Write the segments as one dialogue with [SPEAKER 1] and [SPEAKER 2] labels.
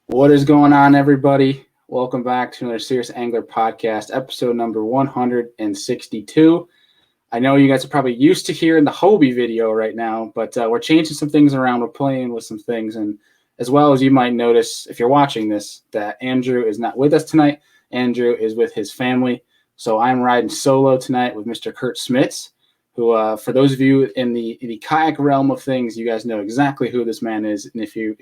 [SPEAKER 1] What is going on, everybody? Welcome back to another Serious Angler podcast, episode number 162. I know you guys are probably used to hearing the Hobie video right now, but we're changing some things around. We're playing with some things, and as well as you might notice if you're watching this, that Andrew is not with us tonight. Andrew is with his family, so I'm riding solo tonight with Mr. Kurt Smits, who, for those of you in the kayak realm of things, you guys know exactly who this man is, and if you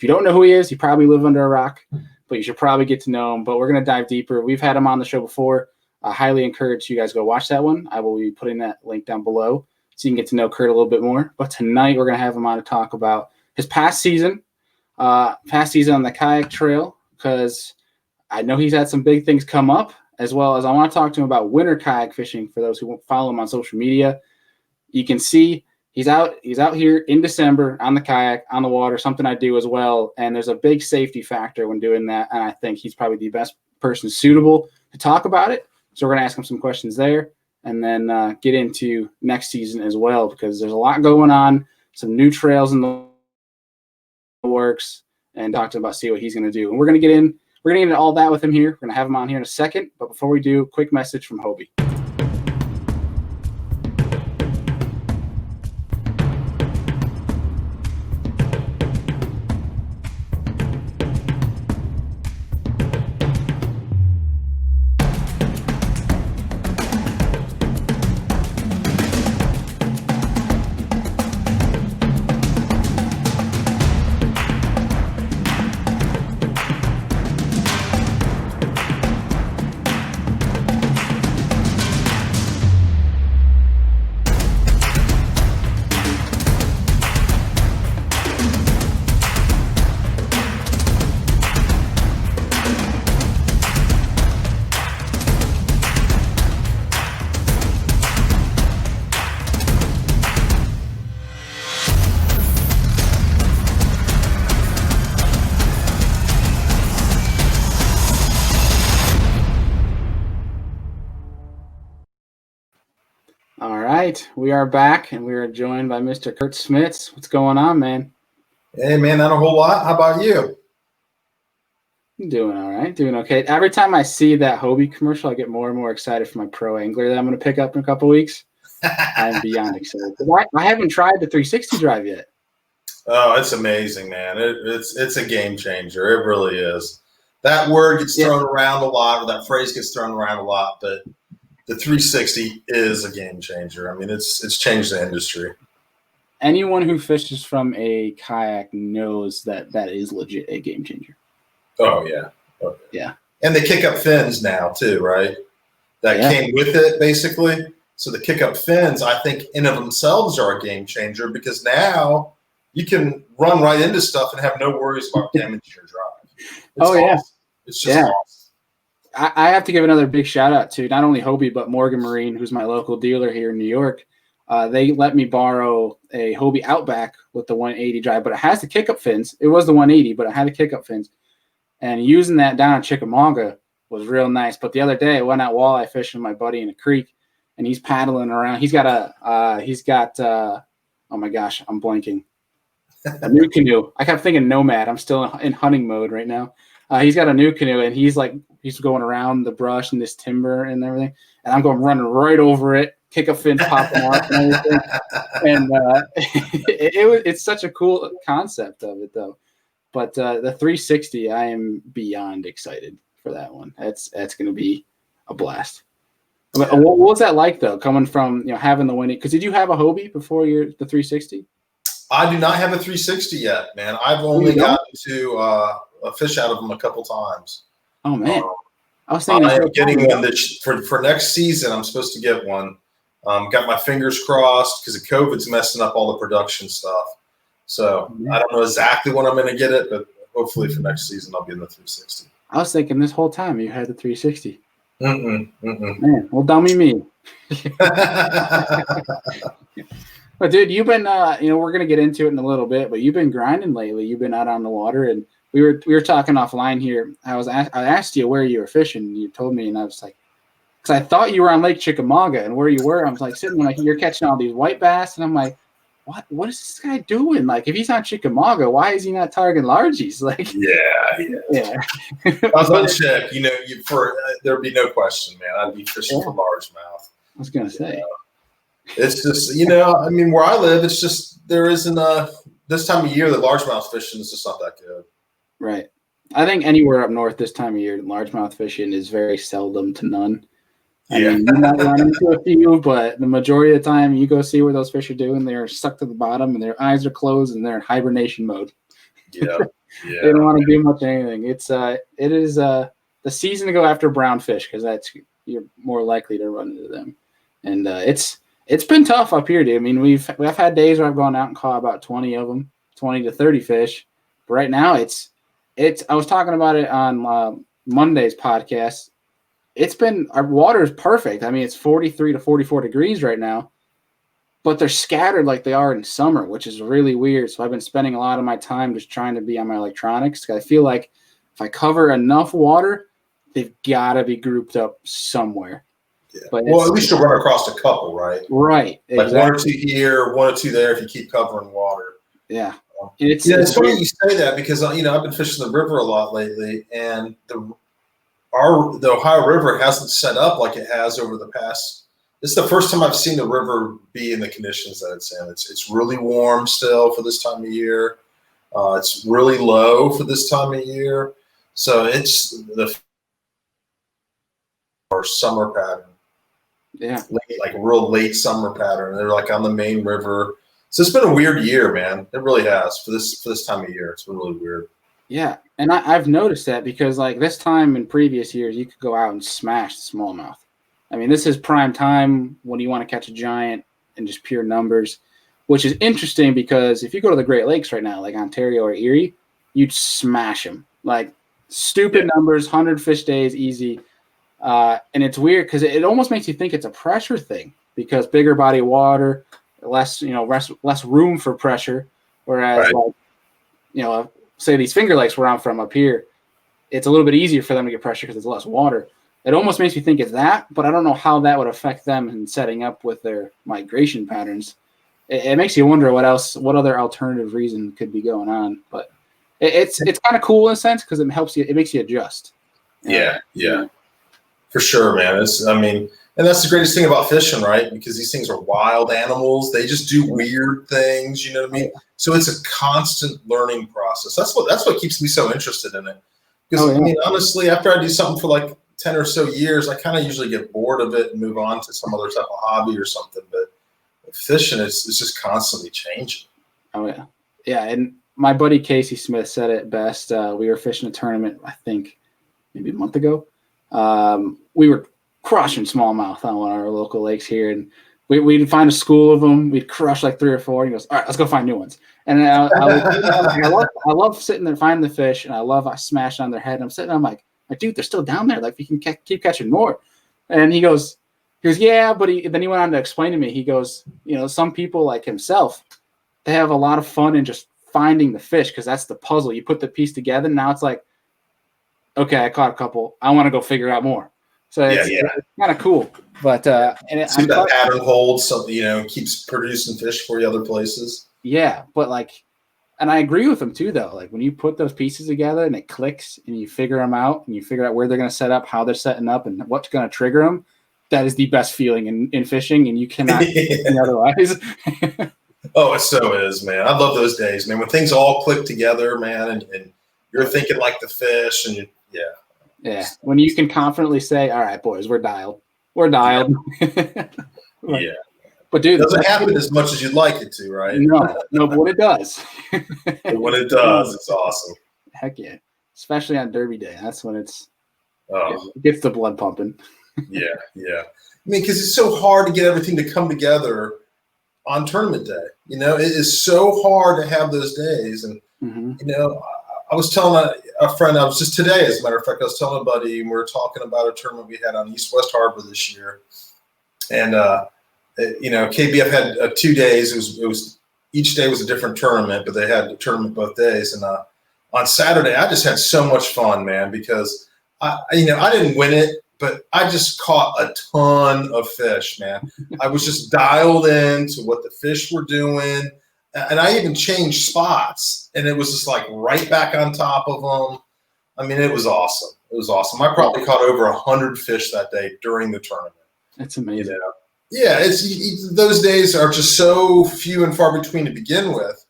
[SPEAKER 1] don't know who he is, you probably live under a rock, but you should probably get to know him. But we're going to dive deeper. We've had him on the show before. I highly encourage you guys to go watch that one. I will be putting that link down below so you can get to know Kurt a little bit more. But tonight we're going to have him on to talk about his past season on the kayak trail, because I know he's had some big things come up, as well as I want to talk to him about winter kayak fishing for those who won't follow him on social media. You can see He's out here in December on the kayak, on the water, something I do as well. And there's a big safety factor when doing that. And I think he's probably the best person suitable to talk about it. So we're going to ask him some questions there and then get into next season as well, because there's a lot going on, some new trails in the works, and talk to him about see what he's going to do. And we're going to get into all that with him here. We're going to have him on here in a second. But before we do, quick message from Hobie. All right, we are back, and we are joined by Mr. Kurt Smits. What's going on, man?
[SPEAKER 2] Hey, man, not a whole lot. How about you?
[SPEAKER 1] I'm doing all right, doing okay. Every time I see that Hobie commercial, I get more and more excited for my pro angler that I'm going to pick up in a couple weeks. I'm beyond excited. I haven't tried the 360 drive yet.
[SPEAKER 2] Oh, it's amazing, man. It's a game changer. It really is. That word gets thrown around a lot, or that phrase gets thrown around a lot, but the 360 is a game changer. I mean, it's changed the industry.
[SPEAKER 1] Anyone who fishes from a kayak knows that is legit a game changer.
[SPEAKER 2] Oh, yeah.
[SPEAKER 1] Yeah.
[SPEAKER 2] And they kick up fins now, too, right? That came with it, basically. So the kick up fins, I think, in of themselves are a game changer, because now you can run right into stuff and have no worries about damaging your drive. It's just awesome.
[SPEAKER 1] I have to give another big shout out to not only Hobie, but Morgan Marine, who's my local dealer here in New York. They let me borrow a Hobie Outback with the 180 drive, but it has the kick-up fins. It was the 180, but it had the kick-up fins. And using that down at Chickamauga was real nice. But the other day, I went out walleye fishing with my buddy in a creek, and he's paddling around. He's got oh my gosh, I'm blanking. A new canoe. I kept thinking Nomad. I'm still in hunting mode right now. He's got a new canoe, and he's going around the brush and this timber and everything, and I'm going running right over it, kick-up fins popping off and everything. And it's such a cool concept of it, though. But the 360, I am beyond excited for that one. That's going to be a blast. What was that like, though, coming from having the winning? Because did you have a Hobie before the 360?
[SPEAKER 2] I do not have a 360 yet, man. I've only gotten to fish out of them a couple times.
[SPEAKER 1] Oh, man. I was thinking
[SPEAKER 2] I'm getting one for next season. I'm supposed to get one. Got my fingers crossed because of COVID's messing up all the production stuff. So I don't know exactly when I'm going to get it, but hopefully for next season I'll be in the 360.
[SPEAKER 1] I was thinking this whole time you had the 360.
[SPEAKER 2] Man,
[SPEAKER 1] well, dummy me. But dude, you've been we're gonna get into it in a little bit, but you've been grinding lately. You've been out on the water, and we were talking offline here. I asked you where you were fishing, and you told me, and I was like, because I thought you were on Lake Chickamauga, and where you were, I was like sitting like you're catching all these white bass, and I'm like, what is this guy doing? Like, if he's on Chickamauga, why is he not targeting largies? Like,
[SPEAKER 2] yeah. I was on check, there'd be no question, man. I'd be fishing for largemouth.
[SPEAKER 1] I was gonna say,
[SPEAKER 2] it's just where I live, it's just there isn't this time of year the largemouth fishing is just not that good.
[SPEAKER 1] Right. I think anywhere up north this time of year, largemouth fishing is very seldom to none. I mean, you might run into a few, but the majority of the time you go see what those fish are doing, they're stuck to the bottom and their eyes are closed and they're in hibernation mode.
[SPEAKER 2] Yeah.
[SPEAKER 1] They don't want to do much anything. It is the season to go after brown fish because you're more likely to run into them. And it's been tough up here, dude. I mean, we've had days where I've gone out and caught about 20 of them, 20 to 30 fish. But right now I was talking about it on Monday's podcast. Our water is perfect. I mean, it's 43 to 44 degrees right now, but they're scattered like they are in summer, which is really weird. So I've been spending a lot of my time just trying to be on my electronics. I feel like if I cover enough water, they've got to be grouped up somewhere.
[SPEAKER 2] Yeah. But at least you'll run across a couple, right?
[SPEAKER 1] Right.
[SPEAKER 2] Like exactly. 1 or 2 here, 1 or 2 there if you keep covering water.
[SPEAKER 1] Yeah.
[SPEAKER 2] It's funny you say that because, I've been fishing the river a lot lately, and the Ohio River hasn't set up like it has over the past. This is the first time I've seen the river be in the conditions that it's in. It's really warm still for this time of year. It's really low for this time of year. So it's our summer pattern.
[SPEAKER 1] Yeah.
[SPEAKER 2] Like real late summer pattern. They're like on the main river. So it's been a weird year, man. It really has for this time of year. It's been really weird.
[SPEAKER 1] Yeah, and I've noticed that because like this time in previous years, you could go out and smash the smallmouth. I mean, this is prime time when you want to catch a giant and just pure numbers, which is interesting because if you go to the Great Lakes right now, like Ontario or Erie, you'd smash them. Like stupid numbers, 100 fish days, easy. And it's weird because it almost makes you think it's a pressure thing because bigger body of water, less room for pressure. Whereas say these Finger Lakes where I'm from up here, it's a little bit easier for them to get pressure because there's less water. It almost makes me think it's that, but I don't know how that would affect them in setting up with their migration patterns. It makes you wonder what other alternative reason could be going on. But it's kind of cool in a sense because it makes you adjust.
[SPEAKER 2] Yeah, for sure, man. And that's the greatest thing about fishing, right? Because these things are wild animals. They just do weird things, you know what I mean? So it's a constant learning process. That's what keeps me so interested in it. Because honestly, after I do something for like 10 or so years, I kind of usually get bored of it and move on to some other type of hobby or something. But fishing it's just constantly changing.
[SPEAKER 1] Oh yeah. Yeah. And my buddy Casey Smith said it best. We were fishing a tournament, I think maybe a month ago. We were crushing smallmouth on one of our local lakes here, and we'd find a school of them. We'd crush like 3 or 4. He goes, "All right, let's go find new ones." And I love sitting there finding the fish, and I smash on their head. And I'm sitting, I'm like, dude, they're still down there. Like we can keep catching more. And he goes, yeah, but then he went on to explain to me. He goes, some people like himself, they have a lot of fun in just finding the fish because that's the puzzle. You put the piece together, and now it's like, okay, I caught a couple. I want to go figure out more. So it's kind of cool, but
[SPEAKER 2] that pattern holds, so keeps producing fish for you other places.
[SPEAKER 1] Yeah, but and I agree with them too, though. Like when you put those pieces together and it clicks, and you figure them out, and you figure out where they're going to set up, how they're setting up, and what's going to trigger them. That is the best feeling in fishing, and you cannot do otherwise.
[SPEAKER 2] Oh, it so is, man. I love those days, man. When things all click together, man, and you're thinking like the fish, and
[SPEAKER 1] yeah, when you can confidently say, "All right, boys, we're dialed. We're dialed."
[SPEAKER 2] Yeah.
[SPEAKER 1] But dude,
[SPEAKER 2] it doesn't happen as much as you'd like it to, right?
[SPEAKER 1] No, but when it does.
[SPEAKER 2] When it does, it's awesome.
[SPEAKER 1] Heck yeah. Especially on Derby Day. That's when it gets the blood pumping.
[SPEAKER 2] Yeah. I mean, because it's so hard to get everything to come together on tournament day. It is so hard to have those days. And, I was telling a friend, I was just today, as a matter of fact, I was telling a buddy, and we were talking about a tournament we had on East-West Harbor this year. And, KBF had 2 days. It was each day was a different tournament, but they had a tournament both days. And on Saturday, I just had so much fun, man, because I didn't win it, but I just caught a ton of fish, man. I was just dialed in to what the fish were doing. And I even changed spots, and it was just like right back on top of them. I mean, it was awesome. It was awesome. I probably caught over 100 fish that day during the tournament.
[SPEAKER 1] That's amazing.
[SPEAKER 2] You know? Yeah, those days are just so few and far between to begin with,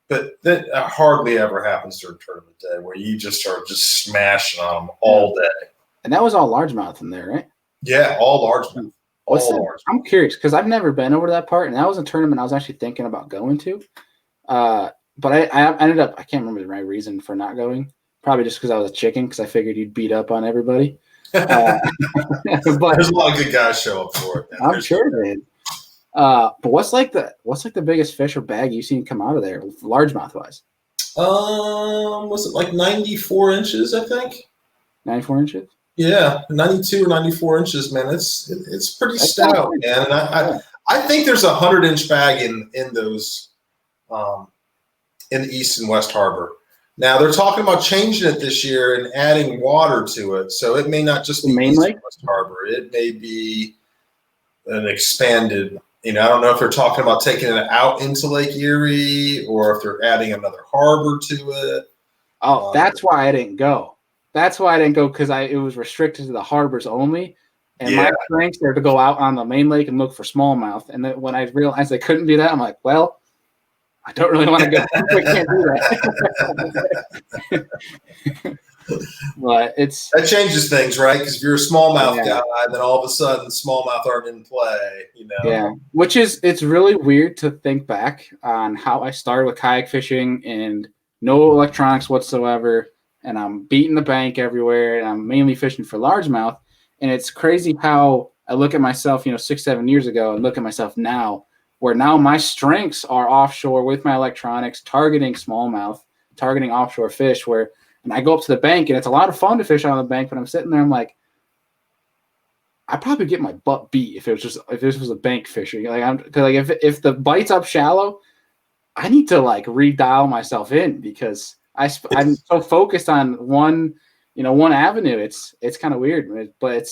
[SPEAKER 2] but that hardly ever happens during tournament day where you just are just smashing on them all day.
[SPEAKER 1] And that was all largemouth in there, right?
[SPEAKER 2] Yeah, all largemouth.
[SPEAKER 1] I'm curious because I've never been over to that part, and that was a tournament I was actually thinking about going to. But I ended up, I can't remember the right reason for not going. Probably just because I was a chicken, because I figured you'd beat up on everybody. But
[SPEAKER 2] there's a lot of good guys show up for it. Man.
[SPEAKER 1] I'm sure, man. But what's like the biggest fish or bag you've seen come out of there, largemouth wise?
[SPEAKER 2] Was it like 94 inches? I think
[SPEAKER 1] 94 inches.
[SPEAKER 2] Yeah, 92 or 94 inches, man. It's pretty stout, man. And I think there's a 100-inch bag in those in the East and West Harbor. Now they're talking about changing it this year and adding water to it, so it may not just be East and West Harbor. It may be an expanded. I don't know if they're talking about taking it out into Lake Erie or if they're adding another harbor to it.
[SPEAKER 1] Oh, that's why I didn't go. That's why I didn't go, because it was restricted to the harbors only. And my strengths are to go out on the main lake and look for smallmouth. And then when I realized I couldn't do that, I'm like, well, I don't really want to go. I can't do that. But that
[SPEAKER 2] changes things, right? Because if you're a smallmouth guy, then all of a sudden smallmouth aren't in play,
[SPEAKER 1] Yeah, it's really weird to think back on how I started with kayak fishing and no electronics whatsoever, and I'm beating the bank everywhere, and I'm mainly fishing for largemouth. And it's crazy how I look at myself, 6-7 years ago, and look at myself now, where now my strengths are offshore with my electronics, targeting smallmouth, targeting offshore fish, and I go up to the bank, and it's a lot of fun to fish on the bank, but I'm sitting there, I'm like, I'd probably get my butt beat if this was a bank fishing. If the bite's up shallow, I need to redial myself in, because I'm so focused on one avenue. It's kind of weird, but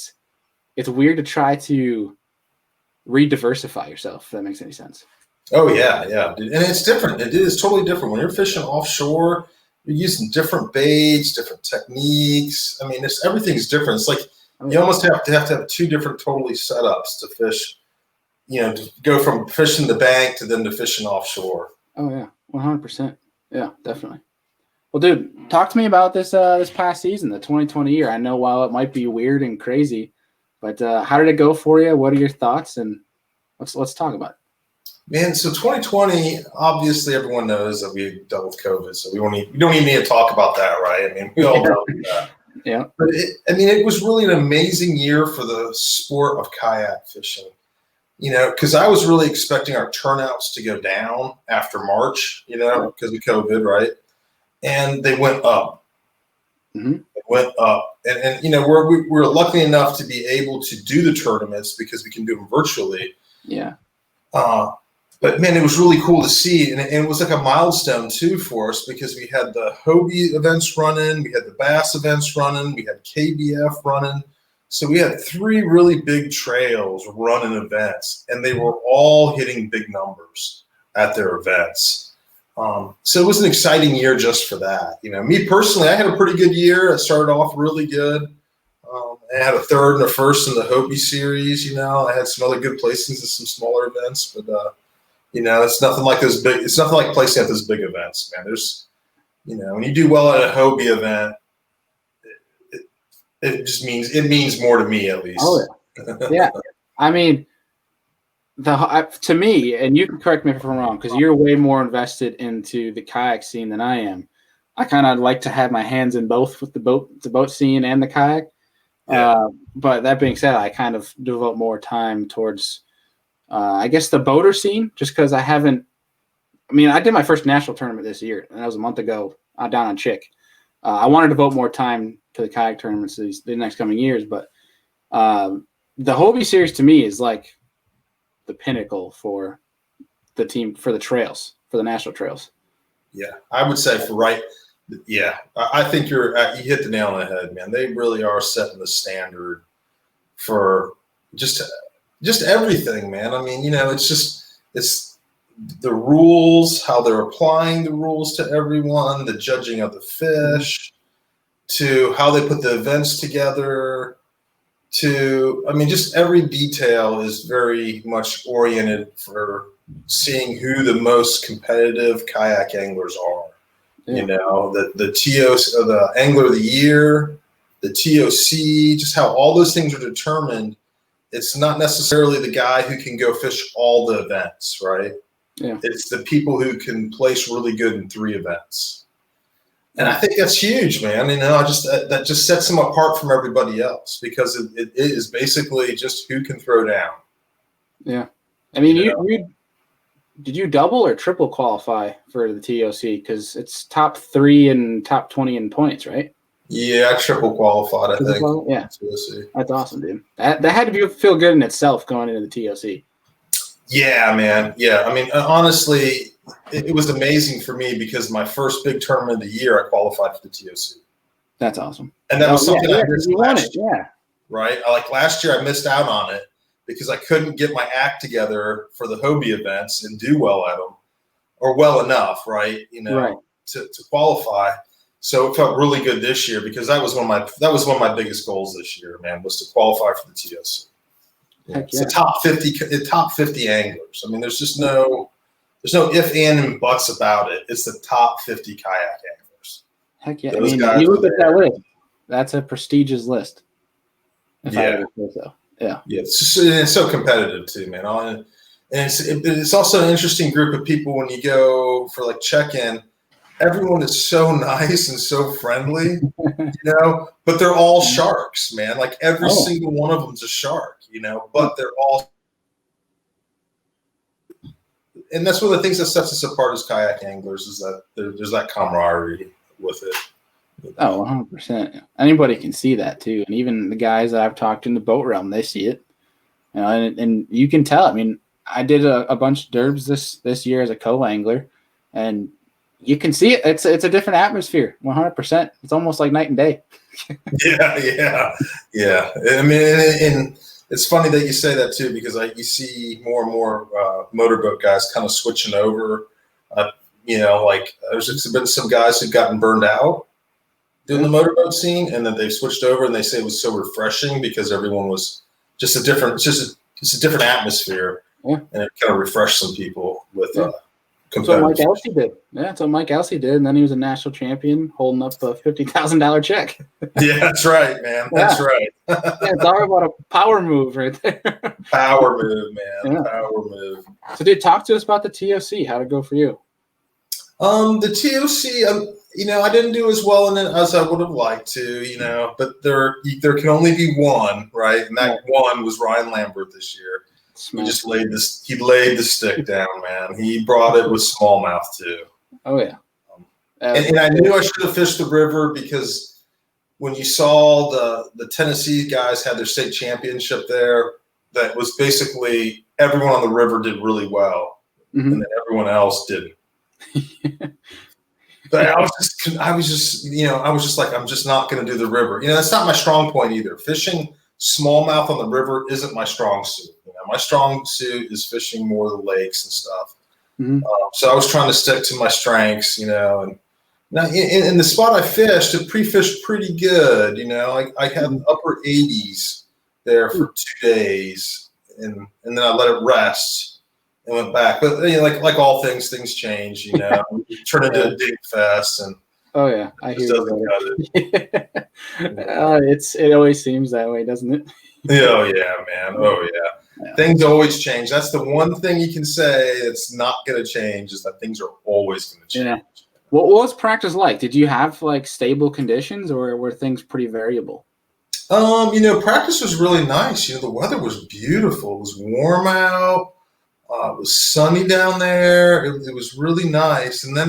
[SPEAKER 1] it's weird to try to re-diversify yourself, if that makes any sense.
[SPEAKER 2] Oh yeah, dude. And it's different. It is totally different when you're fishing offshore. You're using different baits, different techniques. I mean, everything's different. It's like you almost have to have two different totally setups to fish. To go from fishing the bank to then to fishing offshore.
[SPEAKER 1] Oh yeah, 100%. Yeah, definitely. Well, dude, talk to me about this past season, the 2020 year. I know while it might be weird and crazy, but how did it go for you? What are your thoughts? And let's talk about it.
[SPEAKER 2] Man, so 2020, obviously everyone knows that we dealt with COVID, so we don't even need to talk about that, right? I mean, we all know that.
[SPEAKER 1] Yeah.
[SPEAKER 2] But it was really an amazing year for the sport of kayak fishing. Because I was really expecting our turnouts to go down after March, because of COVID, right? And they went up.
[SPEAKER 1] Mm-hmm.
[SPEAKER 2] It went up. And we're lucky enough to be able to do the tournaments because we can do them virtually.
[SPEAKER 1] Yeah.
[SPEAKER 2] But man, it was really cool to see, and it was like a milestone too for us, because we had the Hobie events running, we had the Bass events running, we had KBF running. So we had 3 really big trails running events, and they were all hitting big numbers at their events. So it was an exciting year just for that. Me personally, I had a pretty good year. I started off really good. I had a 3rd and a 1st in the Hobie series. I had some other good placings at some smaller events, but it's nothing like those big. It's nothing like placing at those big events, man. There's, when you do well at a Hobie event, it just means more to me, at least.
[SPEAKER 1] Oh yeah, yeah. I mean, to me, and you can correct me if I'm wrong, because you're way more invested into the kayak scene than I am. I kind of like to have my hands in both, with the boat scene and the kayak.
[SPEAKER 2] Yeah.
[SPEAKER 1] But that being said, I kind of devote more time towards, I guess, the boater scene, just because I did my first national tournament this year, and that was a month ago down on Chick. I wanted to devote more time to the kayak tournaments the next coming years, but the Hobie series to me is like the pinnacle for the team, for the trails, for the national trails.
[SPEAKER 2] Yeah, I would say I think you hit the nail on the head, man. They really are setting the standard for just everything, man. I mean, it's the rules, how they're applying the rules to everyone, the judging of the fish, to how they put the events together, just every detail is very much oriented for seeing who the most competitive kayak anglers are. Yeah. The TOC, the Angler of the Year, the TOC, just how all those things are determined. It's not necessarily the guy who can go fish all the events, right? Yeah. It's the people who can place really good in 3 events. And I think that's huge, man. That just sets them apart from everybody else, because it is basically just who can throw down.
[SPEAKER 1] Yeah. I mean, did you double or triple qualify for the TOC? Because it's top 3 and top 20 in points, right?
[SPEAKER 2] Yeah, I triple qualified, I think.
[SPEAKER 1] Yeah. TOC. That's awesome, dude. That had to feel good in itself going into the TOC.
[SPEAKER 2] Yeah, man. Yeah. I mean, honestly, it was amazing for me, because my first big tournament of the year, I qualified for the TOC.
[SPEAKER 1] That's awesome.
[SPEAKER 2] And that was something I missed last
[SPEAKER 1] year. Yeah.
[SPEAKER 2] Right? Last year, I missed out on it because I couldn't get my act together for the Hobie events and do well at them, or well enough, right? To qualify. So it felt really good this year, because that was one of my biggest goals this year, man, was to qualify for the TOC. It's the top 50 anglers. I mean, there's no if, and buts about it. It's the top 50 kayak anglers.
[SPEAKER 1] Heck yeah. Those you look at that list. That's a prestigious list. If I ever say so. Yeah. Yeah.
[SPEAKER 2] It's so competitive too, man. And it's also an interesting group of people when you go for check-in. Everyone is so nice and so friendly, but they're all sharks, man. Every single one of them's a shark, but they're all. And that's one of the things that sets us apart as kayak anglers, is that there's that camaraderie with it.
[SPEAKER 1] Oh, 100%. Anybody can see that too. And even the guys that I've talked to in the boat realm, they see it. And you can tell. I mean, I did a bunch of derbs this year as a co-angler, and you can see it. It's a different atmosphere, 100%. It's almost like night and day.
[SPEAKER 2] Yeah. I mean, and it's funny that you say that too, because you see more and more motorboat guys kind of switching over. There's been some guys who've gotten burned out doing the motorboat scene, and then they've switched over, and they say it was so refreshing because everyone was just a different atmosphere, and it kind of refreshed some people with.
[SPEAKER 1] That's what Mike Elsey did. Yeah, that's what Mike Elsey did, and then he was a national champion, holding up a $50,000 check.
[SPEAKER 2] Yeah, that's right, man. That's right.
[SPEAKER 1] It's all about a power move right there.
[SPEAKER 2] Power move, man. Yeah. Power move.
[SPEAKER 1] So, dude, talk to us about the TOC. How'd it go for you?
[SPEAKER 2] The TOC, I didn't do as well in it as I would have liked to, but there can only be one, right? And that one was Ryan Lambert this year. He just laid the stick down, man. He brought it with smallmouth too.
[SPEAKER 1] Oh yeah.
[SPEAKER 2] And I knew I should have fished the river, because when you saw the Tennessee guys had their state championship there, that was basically everyone on the river did really well, and then everyone else didn't. But I was just like, I'm just not going to do the river. That's not my strong point either. Fishing smallmouth on the river isn't my strong suit. My strong suit is fishing more of the lakes and stuff. So I was trying to stick to my strengths, and now in the spot I fished, it pre-fished pretty good. I had upper 80s there for 2 days, and then I let it rest and went back. But like all things change. You turn into a dig fest, and
[SPEAKER 1] I hear you. It always seems that way, doesn't it?
[SPEAKER 2] Oh yeah, man. Oh yeah. Things always change. That's the one thing you can say that's not going to change, is that things are always going to change.
[SPEAKER 1] Yeah. What was practice like? Did you have stable conditions, or were things pretty variable?
[SPEAKER 2] Practice was really nice. The weather was beautiful. It was warm out. It was sunny down there. It was really nice. And then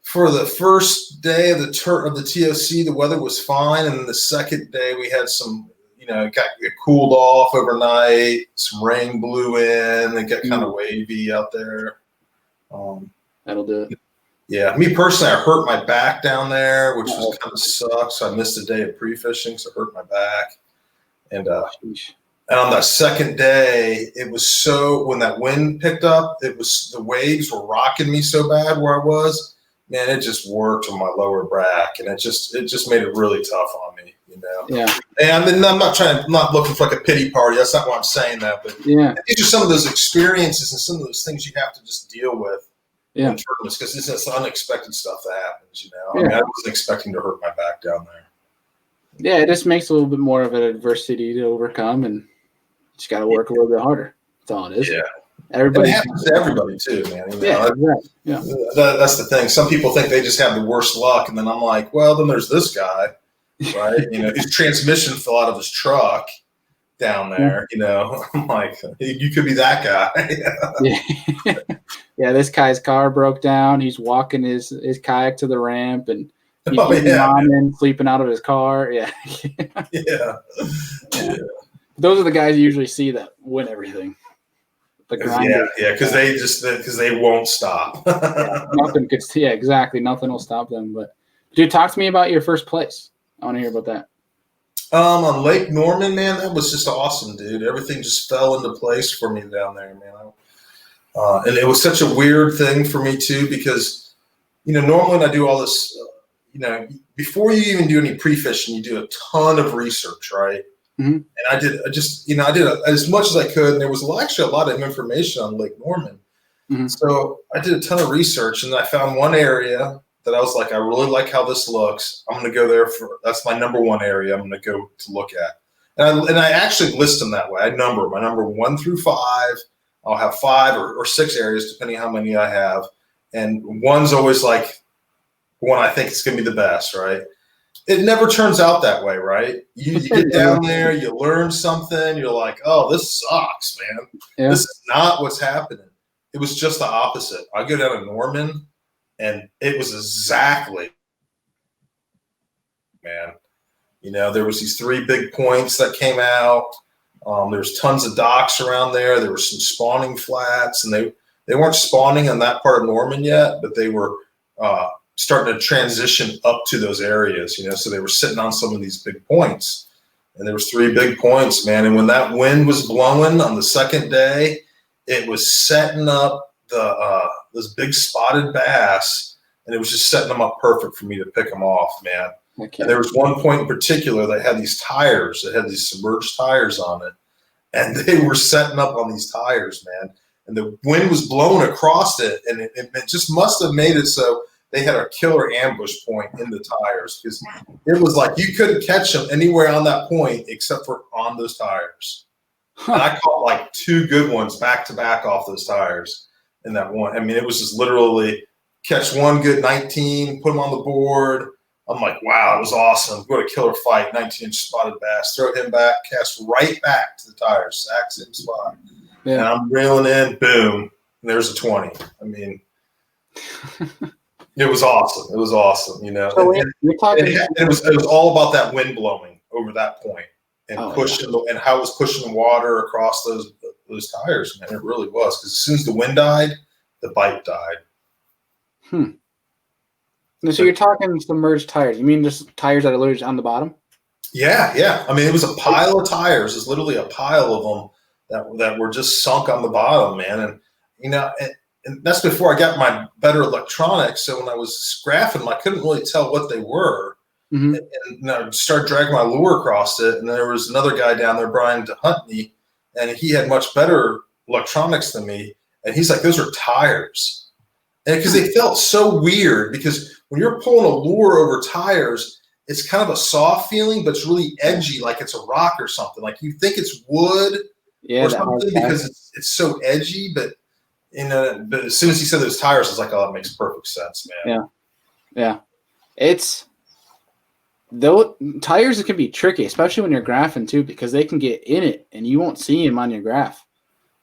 [SPEAKER 2] for the first day of the TOC, the weather was fine. And then the second day, we had some. It cooled off overnight. Some rain blew in. It got kind of wavy out there.
[SPEAKER 1] That'll do it.
[SPEAKER 2] Yeah, me personally, I hurt my back down there, which was kind of sucks. So I missed a day of pre-fishing, so I hurt my back. And on that second day, it was when that wind picked up, the waves were rocking me so bad where I was. Man, it just worked on my lower back, and it just made it really tough on me,
[SPEAKER 1] Yeah.
[SPEAKER 2] And I'm not looking for like a pity party. That's not why I'm saying that. But
[SPEAKER 1] yeah,
[SPEAKER 2] these are some of those experiences and some of those things you have to just deal with in tournaments, because this is unexpected stuff that happens. I mean, I wasn't expecting to hurt my back down there.
[SPEAKER 1] Yeah, it just makes a little bit more of an adversity to overcome, and you just got to work a little bit harder. That's all it is.
[SPEAKER 2] Yeah.
[SPEAKER 1] Everybody.
[SPEAKER 2] It happens to everybody too, man.
[SPEAKER 1] Exactly. Yeah.
[SPEAKER 2] That's the thing. Some people think they just have the worst luck, and then I'm like, well, then there's this guy, right? His transmission fell out of his truck down there. I'm like, you could be that guy.
[SPEAKER 1] Yeah, this guy's car broke down. He's walking his kayak to the ramp, and he's sleeping out of his car. Yeah.
[SPEAKER 2] Yeah.
[SPEAKER 1] Those are the guys you usually see that win everything.
[SPEAKER 2] Because they won't stop.
[SPEAKER 1] Nothing could. Yeah, exactly. Nothing will stop them. But dude, talk to me about your first place. I want to hear about that.
[SPEAKER 2] On Lake Norman, man, that was just awesome, dude. Everything just fell into place for me down there, man. And it was such a weird thing for me too, because normally when I do all this, before you even do any pre-fishing, you do a ton of research, right?
[SPEAKER 1] Mm-hmm.
[SPEAKER 2] And I did as much as I could, and there was actually a lot of information on Lake Norman.
[SPEAKER 1] Mm-hmm.
[SPEAKER 2] So I did a ton of research, and I found one area that I was like, I really like how this looks. I'm going to go there that's my number one area I'm going to go to look at. And I actually list them that way. I number my number 1 through 5. I'll have 5 or 6 areas, depending how many I have. And one's always like one I think is going to be the best, right? It never turns out that way, right? You get down there, you learn something, you're like, oh, this sucks, man. Yeah. This is not what's happening. It was just the opposite. I go down to Norman, and it was exactly, man. There was these 3 big points that came out. There was tons of docks around there. There were some spawning flats, and they weren't spawning on that part of Norman yet, but they were starting to transition up to those areas, so they were sitting on some of these big points, and there was 3 big points, man. And when that wind was blowing on the second day, it was setting up those big spotted bass, and it was just setting them up perfect for me to pick them off, man. Okay. And there was one point in particular that had these tires, that had these submerged tires on it, and they were setting up on these tires, man. And the wind was blowing across it, and it just must have made it so they had a killer ambush point in the tires, because it was like you couldn't catch them anywhere on that point except for on those tires. Huh. And I caught like 2 good ones back to back off those tires in that one. I mean, it was just literally catch one good 19, put them on the board. I'm like, wow, it was awesome. What a killer fight. 19-inch spotted bass. Throw him back, cast right back to the tires. Exact same spot. Yeah. And I'm reeling in, boom, and there's a 20. I mean, it was awesome. It was awesome, So it was all about that wind blowing over that point and pushing and how it was pushing the water across those tires, man. It really was, because as soon as the wind died, the bite died.
[SPEAKER 1] So you're talking submerged tires. You mean just tires that are literally on the bottom?
[SPEAKER 2] Yeah. I mean, it was a pile of tires. It's literally a pile of them that were just sunk on the bottom, man. And and that's before I got my better electronics. So when I was graphing them, I couldn't really tell what they were. Mm-hmm. And I started dragging my lure across it. And there was another guy down there, Brian DeHuntney, and he had much better electronics than me. And he's like, those are tires. And because they felt so weird, because when you're pulling a lure over tires, it's kind of a soft feeling, but it's really edgy, like it's a rock or something. Like you think it's wood or something because it's so edgy, but as soon as he said those tires, I was like, oh, that makes perfect sense, man.
[SPEAKER 1] Yeah. Those tires can be tricky, especially when you're graphing too, because they can get in it and you won't see them on your graph.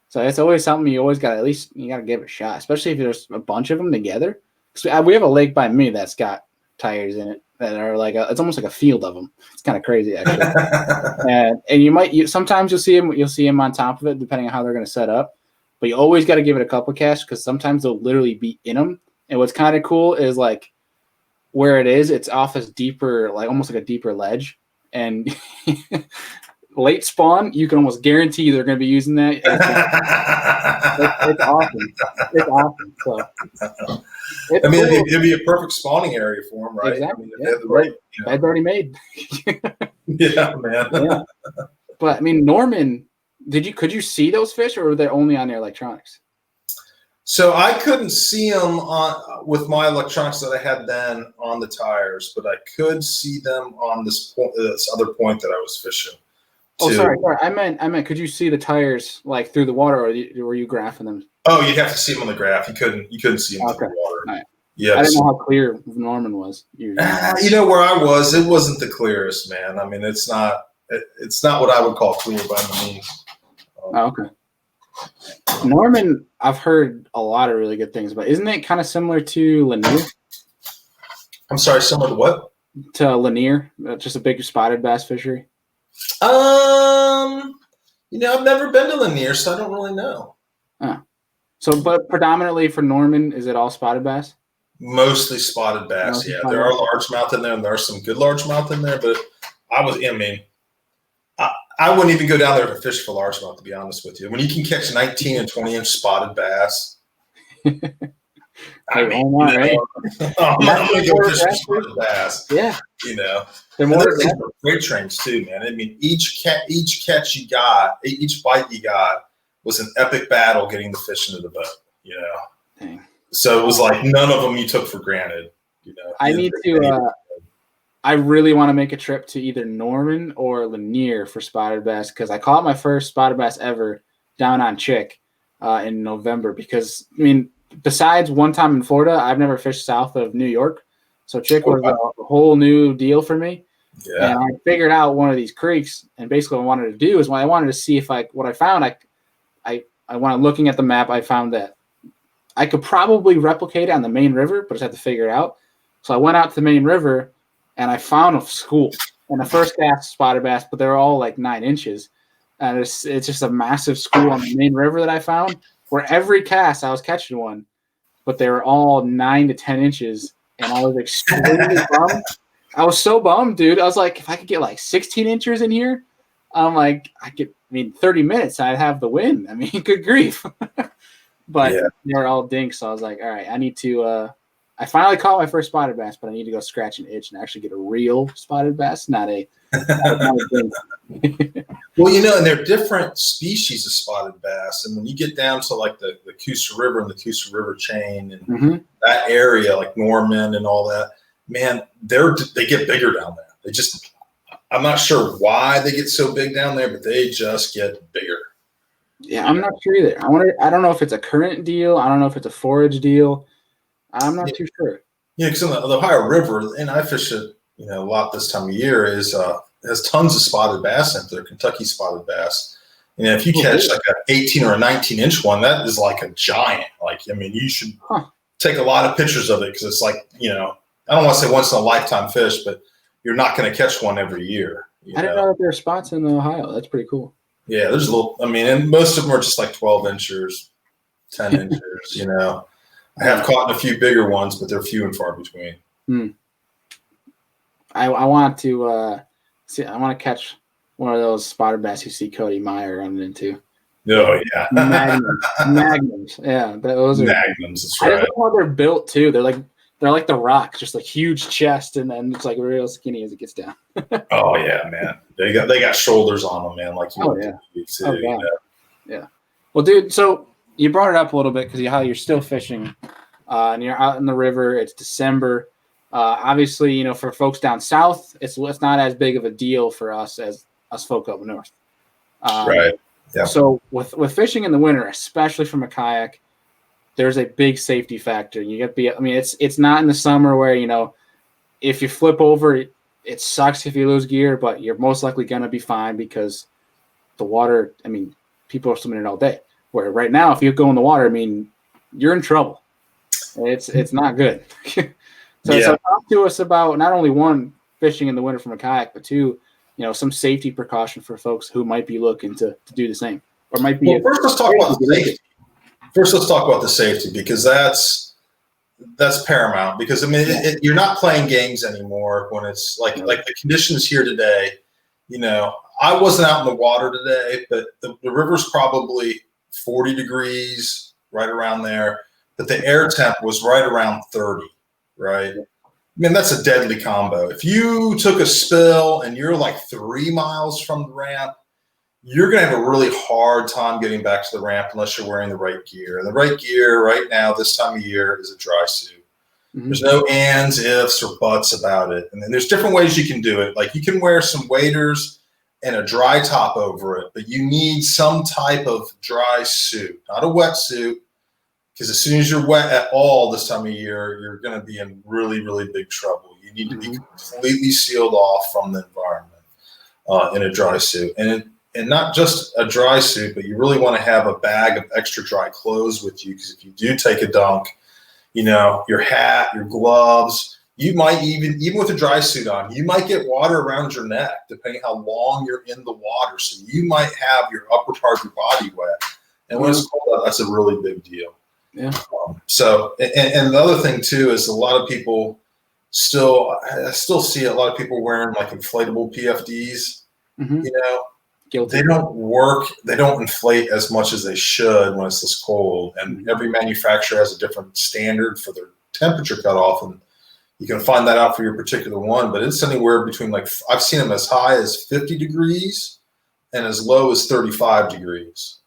[SPEAKER 1] So it's always something you always got to give it a shot, especially if there's a bunch of them together. So we have a lake by me that's got tires in it that are like it's almost like a field of them. It's kind of crazy actually. and sometimes you'll see them on top of it depending on how they're going to set up. But you always got to give it a couple casts, because sometimes they'll literally be in them. And what's kind of cool is like where it is, it's off this deeper, like almost like a deeper ledge. And late spawn, you can almost guarantee they're going to be using that. It's awesome. It's awesome. So,
[SPEAKER 2] I mean,
[SPEAKER 1] cool.
[SPEAKER 2] it'd be a perfect spawning area for them, right?
[SPEAKER 1] Exactly.
[SPEAKER 2] I mean,
[SPEAKER 1] Yeah.
[SPEAKER 2] they have the right, you know.
[SPEAKER 1] Bed's already made.
[SPEAKER 2] Yeah, man.
[SPEAKER 1] Yeah. But I mean, Norman, could you see those fish, or were they only on their electronics?
[SPEAKER 2] So I couldn't see them with my electronics that I had then on the tires, but I could see them on this other point that I was fishing.
[SPEAKER 1] Oh, sorry. I meant, could you see the tires like through the water, or were you graphing them?
[SPEAKER 2] Oh, you'd have to see them on the graph. You couldn't see them through the water.
[SPEAKER 1] Right.
[SPEAKER 2] Yeah,
[SPEAKER 1] I didn't know how clear Norman was.
[SPEAKER 2] You know where I was, it wasn't the clearest, man. I mean, it's not what I would call clear by any means.
[SPEAKER 1] Okay. Norman, I've heard a lot of really good things about. Isn't it kind of similar to Lanier?
[SPEAKER 2] I'm sorry, similar to what?
[SPEAKER 1] To Lanier, just a big spotted bass fishery.
[SPEAKER 2] I've never been to Lanier, so I don't really know.
[SPEAKER 1] So, but predominantly for Norman, is it all spotted bass?
[SPEAKER 2] Mostly spotted bass. Yeah, there are largemouth in there, and there are some good largemouth in there. But I wouldn't even go down there to fish for largemouth, to be honest with you. When you can catch 19 and 20-inch spotted bass, I'm going to go fish for spotted bass.
[SPEAKER 1] Yeah,
[SPEAKER 2] they're more great trains too, man. I mean, each catch you got, each bite you got was an epic battle getting the fish into the boat. Dang. So it was like none of them you took for granted.
[SPEAKER 1] I really want to make a trip to either Norman or Lanier for spotted bass, because I caught my first spotted bass ever down on Chick in November. Because, I mean, besides one time in Florida, I've never fished south of New York. So Chick was a whole new deal for me. Yeah. And I figured out one of these creeks, and basically what I wanted to do is I wanted to see if what I found, looking at the map, I found that I could probably replicate it on the main river, but I just had to figure it out. So I went out to the main river, and I found a school. And the first cast spotted bass, but they're all like 9 inches. And it's just a massive school on the main river that I found, where every cast I was catching one, but they were all 9 to 10 inches. And I was extremely bummed. I was so bummed, dude. I was like, if I could get like 16 inches in here, I'm like, 30 minutes, I'd have the win. I mean, good grief. But they were all dinks. So I was like, all right, I need to I finally caught my first spotted bass, but I need to go scratch an itch and actually get a real spotted bass, not a
[SPEAKER 2] Well, and they're different species of spotted bass. And when you get down to like the Coosa River and the Coosa River chain and that area, like Norman and all that, man, they get bigger down there. I'm not sure why they get so big down there, but they just get bigger.
[SPEAKER 1] Yeah, I'm not sure either. I don't know if it's a current deal. I don't know if it's a forage deal. I'm not too sure. Yeah,
[SPEAKER 2] because the Ohio River, and I fish it, a lot this time of year, has tons of spotted bass in there, Kentucky spotted bass. And if you catch like an 18 or a 19-inch one, that is like a giant. You should take a lot of pictures of it, because it's like, I don't want to say once in a lifetime fish, but you're not going to catch one every year.
[SPEAKER 1] I didn't know that there are spots in Ohio. That's pretty cool.
[SPEAKER 2] Yeah, there's and most of them are just like 12 inchers, 10 inchers, I have caught a few bigger ones, but they're few and far between.
[SPEAKER 1] I want to see. I want to catch one of those spotted bass you see Cody Meyer running into.
[SPEAKER 2] Oh yeah,
[SPEAKER 1] magnums. Yeah, those are
[SPEAKER 2] magnums. That's right.
[SPEAKER 1] I don't know how they're built too. They're like the Rock, just like huge chest, and then it's like real skinny as it gets down.
[SPEAKER 2] Oh yeah, man. They got shoulders on them, man. Like
[SPEAKER 1] yeah. Well, dude, so you brought it up a little bit because how you're still fishing, and you're out in the river. It's December. Obviously, for folks down south, it's not as big of a deal for us as us folk up north.
[SPEAKER 2] Right. Yeah.
[SPEAKER 1] So with fishing in the winter, especially from a kayak, there's a big safety factor. You got to be. It's not in the summer where if you flip over, it sucks if you lose gear, but you're most likely gonna be fine because the water. People are swimming it all day. Where right now, if you go in the water, you're in trouble. It's not good. So talk to us about not only one, fishing in the winter from a kayak, but two, some safety precaution for folks who might be looking to do the same, or might be.
[SPEAKER 2] Well, first, let's talk about the safety. First, let's talk about the safety, because that's paramount. Because you're not playing games anymore when it's like the conditions here today. I wasn't out in the water today, but the river's probably 40 degrees, right around there. But the air temp was right around 30, right? I mean, that's a deadly combo. If you took a spill and you're like 3 miles from the ramp, you're going to have a really hard time getting back to the ramp unless you're wearing the right gear. And the right gear right now, this time of year, is a dry suit. Mm-hmm. There's no ands, ifs, or buts about it. And then there's different ways you can do it. Like you can wear some waders and a dry top over it, but you need some type of dry suit, not a wetsuit. Because as soon as you're wet at all this time of year, you're going to be in really, really big trouble. You need to be completely sealed off from the environment in a dry suit. And not just a dry suit, but you really want to have a bag of extra dry clothes with you. Because if you do take a dunk, your hat, your gloves, you might even with a dry suit on, you might get water around your neck, depending how long you're in the water. So you might have your upper part of your body wet. And when it's cold out, that's a really big deal.
[SPEAKER 1] Yeah.
[SPEAKER 2] So the other thing too is a lot of people I still see a lot of people wearing like inflatable PFDs. Mm-hmm.
[SPEAKER 1] Guilty.
[SPEAKER 2] They don't work. They don't inflate as much as they should when it's this cold. And every manufacturer has a different standard for their temperature cutoff, and you can find that out for your particular one. But it's anywhere between I've seen them as high as 50 degrees and as low as 35 degrees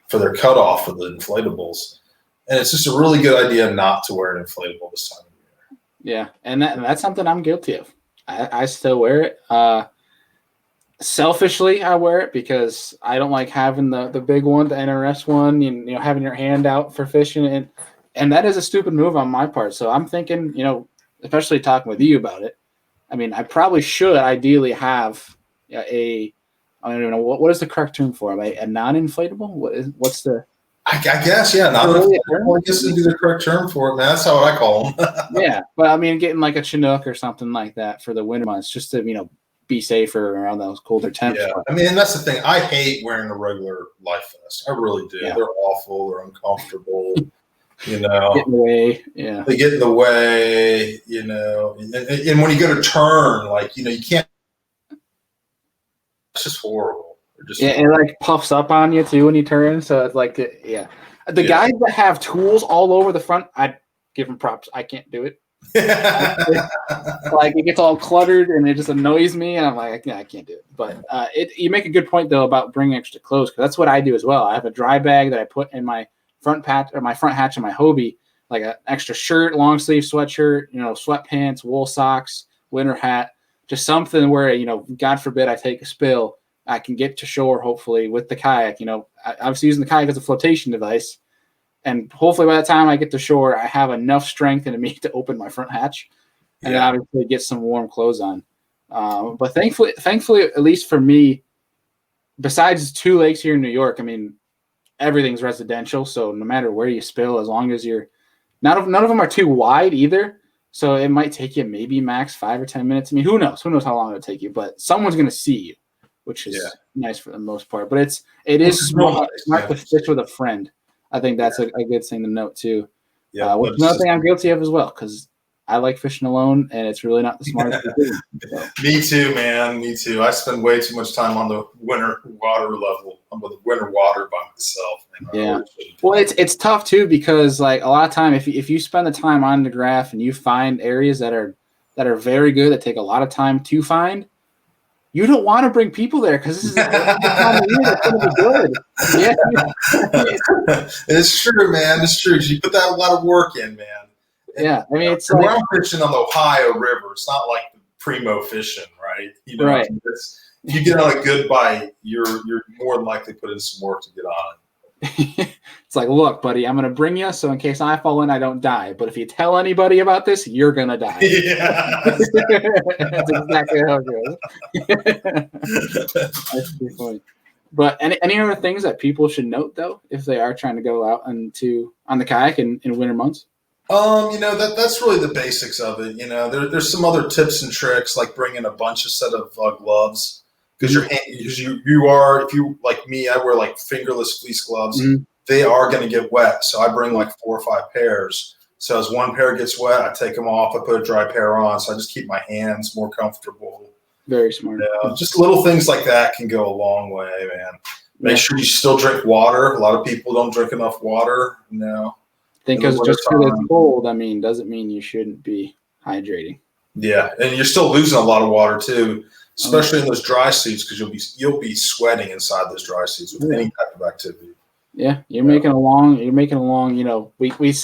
[SPEAKER 2] for their cutoff for the inflatables. And it's just a really good idea not to wear an inflatable this time of year.
[SPEAKER 1] Yeah, and that's something I'm guilty of. I still wear it. Selfishly, I wear it because I don't like having the big one, the NRS one, having your hand out for fishing. And that is a stupid move on my part. So I'm thinking, especially talking with you about it, I mean, I probably should ideally have I don't even know, what is the correct term for it? A non-inflatable? What's the...
[SPEAKER 2] I guess, yeah. I guess would be the correct term for it, man. That's how I call them.
[SPEAKER 1] Yeah, but I mean, getting like a Chinook or something like that for the winter months, just to be safer around those colder temps.
[SPEAKER 2] Yeah, I mean, that's the thing. I hate wearing a regular life vest. I really do. Yeah. They're awful. They're uncomfortable. Get in
[SPEAKER 1] the way. Yeah,
[SPEAKER 2] they get in the way. And when you go to turn, you can't. It's just horrible.
[SPEAKER 1] It like puffs up on you too when you turn. So it's like, the guys that have tools all over the front, I'd give them props. I can't do it. It gets all cluttered and it just annoys me. And I'm like, I can't do it. But you make a good point though about bringing extra clothes, because that's what I do as well. I have a dry bag that I put in my front hatch of my Hobie, like an extra shirt, long sleeve sweatshirt, sweatpants, wool socks, winter hat, just something where God forbid I take a spill, I can get to shore, hopefully, with the kayak. Obviously using the kayak as a flotation device. And hopefully by the time I get to shore, I have enough strength in me to open my front hatch and then obviously get some warm clothes on. But thankfully, at least for me, besides 2 lakes here in New York, I mean, everything's residential. So no matter where you spill, as long as you're none of them are too wide either. So it might take you maybe max 5 or 10 minutes. I mean, who knows? Who knows how long it'll take you? But someone's going to see you, which is nice for the most part. But it is smart to fish with a friend. I think that's a good thing to note too. Yeah, which is another thing I'm guilty of as well, because I like fishing alone, and it's really not the smartest thing. So.
[SPEAKER 2] Me too, man. Me too. I spend way too much time on the winter water level. I'm with winter water by myself.
[SPEAKER 1] Yeah. Well, it's tough too, because like a lot of time, if you spend the time on the graph and you find areas that are very good, that take a lot of time to find, you don't want to bring people there because this is the time of year that's going to be good.
[SPEAKER 2] Yeah. It's true, man. It's true. You put that a lot of work in, man.
[SPEAKER 1] Yeah, I mean, it's
[SPEAKER 2] we're fishing on the Ohio River. It's not like the primo fishing, right?
[SPEAKER 1] Right.
[SPEAKER 2] If you get on a good bite, you're more than likely to put in some work to get on it.
[SPEAKER 1] It's like, look, buddy, I'm going to bring you, so in case I fall in, I don't die. But if you tell anybody about this, you're going to die.
[SPEAKER 2] Yeah.
[SPEAKER 1] That's exactly how it goes. That's a good point. But any other things that people should note, though, if they are trying to go out on the kayak in winter months?
[SPEAKER 2] That's really the basics of it. There's some other tips and tricks, like bringing a bunch of set of gloves. Because if you like me, I wear like fingerless fleece gloves. Mm-hmm. They are going to get wet, so I bring like 4 or 5 pairs. So as one pair gets wet, I take them off. I put a dry pair on, so I just keep my hands more comfortable
[SPEAKER 1] Very smart.
[SPEAKER 2] Yeah, just little things like that can go a long way, man. Make sure you still drink water. A lot of people don't drink enough water.
[SPEAKER 1] I think because just because it's cold, doesn't mean you shouldn't be hydrating.
[SPEAKER 2] Yeah, and you're still losing a lot of water too, especially in those dry suits, because you'll be sweating inside those dry suits with any type of activity.
[SPEAKER 1] Yeah, you're making a long.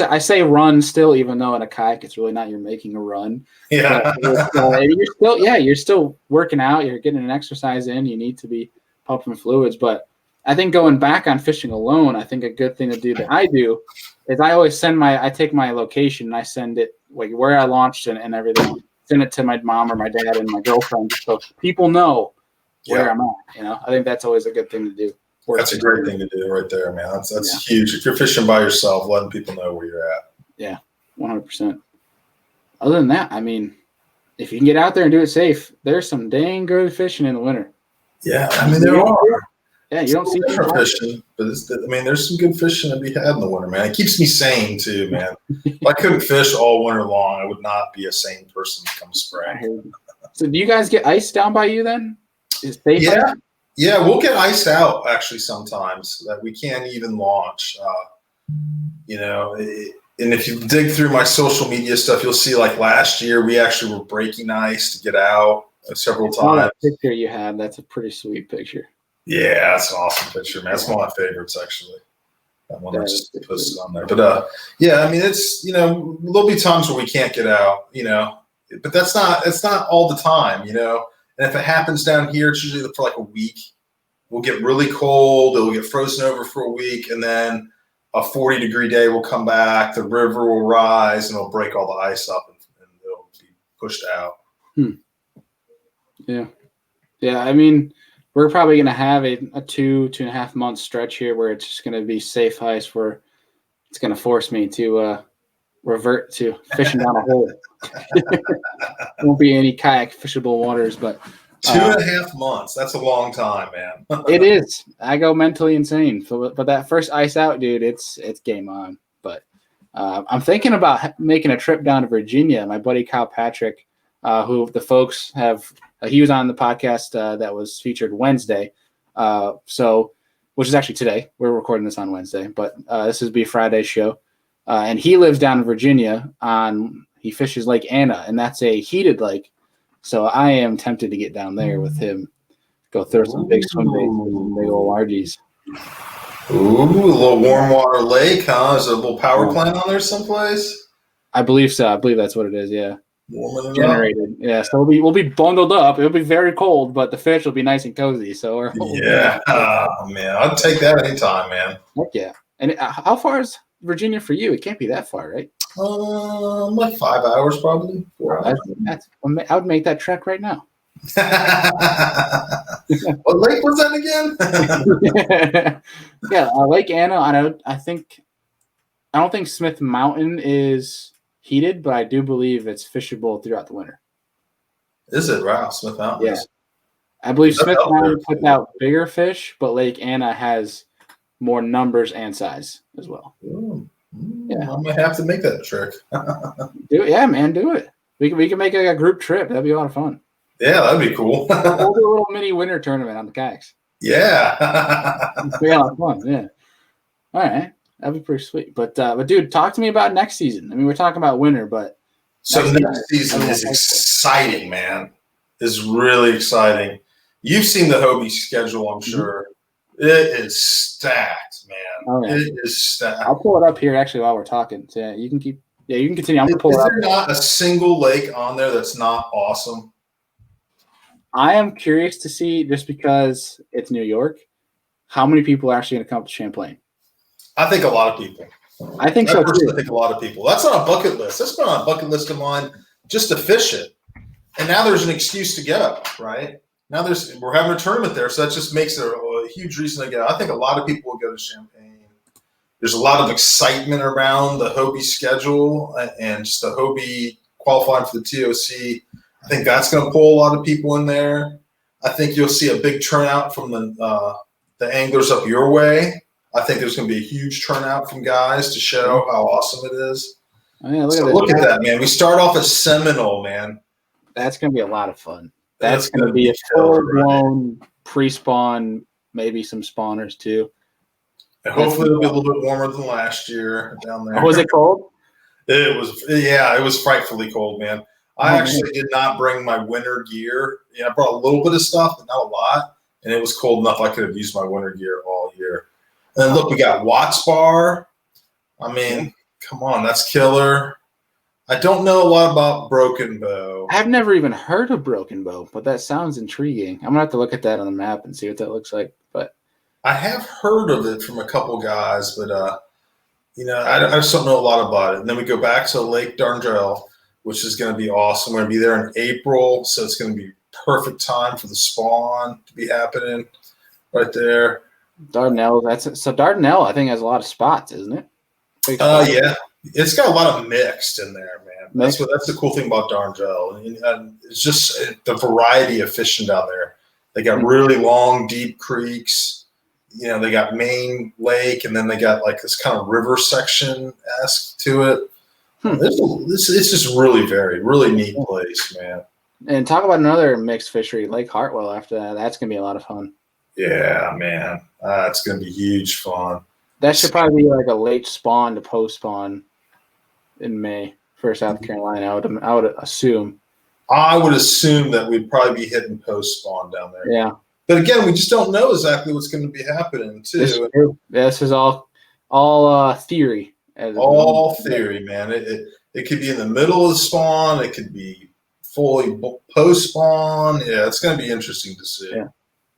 [SPEAKER 1] I say run still, even though in a kayak it's really not. You're making a run.
[SPEAKER 2] Yeah,
[SPEAKER 1] you're still working out. You're getting an exercise in. You need to be pumping fluids. But I think going back on fishing alone, I think a good thing to do that I do is I always I take my location and I send it like where I launched and everything. Send it to my mom or my dad and my girlfriend just so people know where I'm at. I think that's always a good thing to do.
[SPEAKER 2] That's a great thing to do right there, man. That's huge. If you're fishing by yourself, letting people know where you're at.
[SPEAKER 1] Yeah, 100%. Other than that, if you can get out there and do it safe, there's some dang good fishing in the winter.
[SPEAKER 2] Yeah, there are.
[SPEAKER 1] Yeah, you don't see
[SPEAKER 2] different fishing, but there's some good fishing to be had in the winter, man. It keeps me sane too, man. If I couldn't fish all winter long, I would not be a sane person come spring.
[SPEAKER 1] So, do you guys get ice down by you then? Is safe?
[SPEAKER 2] Yeah, we'll get iced out actually sometimes that we can't even launch. And if you dig through my social media stuff, you'll see like last year we actually were breaking ice to get out several times.
[SPEAKER 1] That picture you had, that's a pretty sweet picture.
[SPEAKER 2] Yeah, that's an awesome picture, man. That's one of my favorites actually. That one I just posted on there. But it's there'll be times where we can't get out, but it's not all the time, And if it happens down here, it's usually for like a week. We'll get really cold. It'll get frozen over for a week. And then a 40-degree day will come back. The river will rise and it'll break all the ice up and it'll be pushed out.
[SPEAKER 1] Yeah. Yeah. We're probably going to have a 2.5 month stretch here where it's just going to be safe ice where it's going to force me to revert to fishing down a hole. Won't be any kayak fishable waters, but
[SPEAKER 2] 2.5 months. That's a long time, man.
[SPEAKER 1] It is. I go mentally insane. But that first ice out, dude, it's game on. But I'm thinking about making a trip down to Virginia. My buddy Kyle Patrick, who the folks have, he was on the podcast that was featured Wednesday. Which is actually today. We're recording this on Wednesday, but this is be Friday's show. And he lives down in Virginia he fishes Lake Anna, and that's a heated lake. So I am tempted to get down there with him, go throw some big swim baits with some big old RGs.
[SPEAKER 2] Ooh, a little warm water lake, huh? Is there a little power plant on there someplace?
[SPEAKER 1] I believe so. I believe that's what it is, yeah.
[SPEAKER 2] Warming it
[SPEAKER 1] generated. Up. Yeah, so we'll be bundled up. It'll be very cold, but the fish will be nice and cozy. So
[SPEAKER 2] man, I'd take that anytime, man.
[SPEAKER 1] Heck yeah. And how far is Virginia for you? It can't be that far, right?
[SPEAKER 2] Like 5 hours, probably 4 hours.
[SPEAKER 1] I would make that trek right now.
[SPEAKER 2] What lake was that again?
[SPEAKER 1] Yeah, Lake Anna. I don't think Smith Mountain is heated, but I do believe it's fishable throughout the winter.
[SPEAKER 2] Is it? Wow, Smith Mountain.
[SPEAKER 1] Yeah, I believe Smith Mountain puts out bigger fish, but Lake Anna has more numbers and size as well.
[SPEAKER 2] Ooh. Yeah, I might have to make that trick.
[SPEAKER 1] Do it, yeah, man, do it. We can make a group trip. That'd be a lot of fun.
[SPEAKER 2] Yeah, that'd be cool.
[SPEAKER 1] We'll do a little mini winter tournament on the kayaks.
[SPEAKER 2] Yeah,
[SPEAKER 1] it'd be a lot of fun. Yeah. All right, that'd be pretty sweet. But dude, talk to me about next season. We're talking about winter, but
[SPEAKER 2] next season is exciting, man. It's really exciting. You've seen the Hobie schedule, I'm sure. It is stacked, man. Oh, yeah. It is stacked.
[SPEAKER 1] I'll pull it up here actually while we're talking. So yeah, you can continue. I'm gonna pull it up.
[SPEAKER 2] Is there not a single lake on there that's not awesome?
[SPEAKER 1] I am curious to see, just because it's New York, how many people are actually going to come up to Champlain.
[SPEAKER 2] I think a lot of people.
[SPEAKER 1] I think so too.
[SPEAKER 2] I think a lot of people. That's on a bucket list. That's been on a bucket list of mine just to fish it. And now there's an excuse to go, right? Now we're having a tournament there, so that just makes it a huge reason to go. I think a lot of people will go to Champaign. There's a lot of excitement around the Hobie schedule and just the Hobie qualifying for the TOC. I think that's going to pull a lot of people in there. I think you'll see a big turnout from the anglers up your way. I think there's going to be a huge turnout from guys to show how awesome it is.
[SPEAKER 1] Oh, yeah,
[SPEAKER 2] look at that, man. We start off as Seminole, man.
[SPEAKER 1] That's going to be a lot of fun. That's going to be a full-blown pre-spawn, maybe some spawners too.
[SPEAKER 2] And hopefully it'll be a little bit warmer than last year down there.
[SPEAKER 1] Oh, was it cold?
[SPEAKER 2] It was frightfully cold, man. I actually did not bring my winter gear. Yeah, I brought a little bit of stuff, but not a lot. And it was cold enough I could have used my winter gear all year. And then look, we got Watts Bar. I mean, come on, that's killer. I don't know a lot about Broken Bow.
[SPEAKER 1] I've never even heard of Broken Bow, but that sounds intriguing. I'm gonna have to look at that on the map and see what that looks like. But
[SPEAKER 2] I have heard of it from a couple guys, but I just don't know a lot about it. And then we go back to Lake Darnell, which is going to be awesome. We're going to be there in April, so it's going to be perfect time for the spawn to be happening right there.
[SPEAKER 1] Dardanelle, Dardanelle, I think, has a lot of spots, isn't it?
[SPEAKER 2] Yeah, it's got a lot of mixed in there, man. That's the cool thing about Darnell, and it's just the variety of fishing down there. They got really long, deep creeks. They got main lake, and then they got like this kind of river section-esque to it. It's just really varied, really neat place, man.
[SPEAKER 1] And talk about another mixed fishery, Lake Hartwell. After that, that's gonna be a lot of fun.
[SPEAKER 2] Yeah, man, it's gonna be huge fun.
[SPEAKER 1] That should probably be like a late spawn to post spawn in May for South Carolina. I would assume.
[SPEAKER 2] I would assume that we'd probably be hitting post spawn down there.
[SPEAKER 1] Yeah.
[SPEAKER 2] But again, we just don't know exactly what's going to be happening too.
[SPEAKER 1] This is all theory.
[SPEAKER 2] All theory, man. It could be in the middle of the spawn. It could be fully post spawn. Yeah, it's going to be interesting to see.
[SPEAKER 1] Yeah.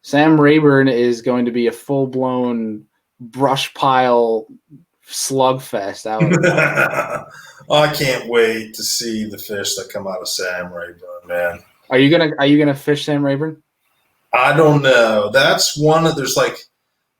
[SPEAKER 1] Sam Rayburn is going to be a full blown brush pile slugfest out.
[SPEAKER 2] I can't wait to see the fish that come out of Sam Rayburn, man.
[SPEAKER 1] Are you gonna fish Sam Rayburn?
[SPEAKER 2] I don't know. That's one of there's like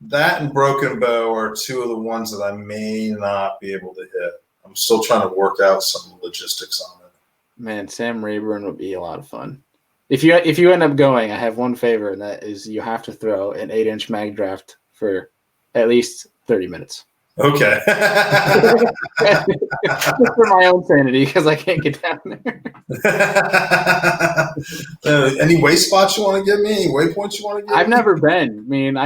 [SPEAKER 2] that and Broken Bow are two of the ones that I may not be able to hit. I'm still trying to work out some logistics on it.
[SPEAKER 1] Man, Sam Rayburn would be a lot of fun. If you end up going, I have one favor, and that is you have to throw an 8-inch mag draft for at least 30 minutes.
[SPEAKER 2] Okay.
[SPEAKER 1] Just for my own sanity, because I can't get down there.
[SPEAKER 2] Any way spots you want to give me? Any waypoints you want to give me?
[SPEAKER 1] I've never been. I mean,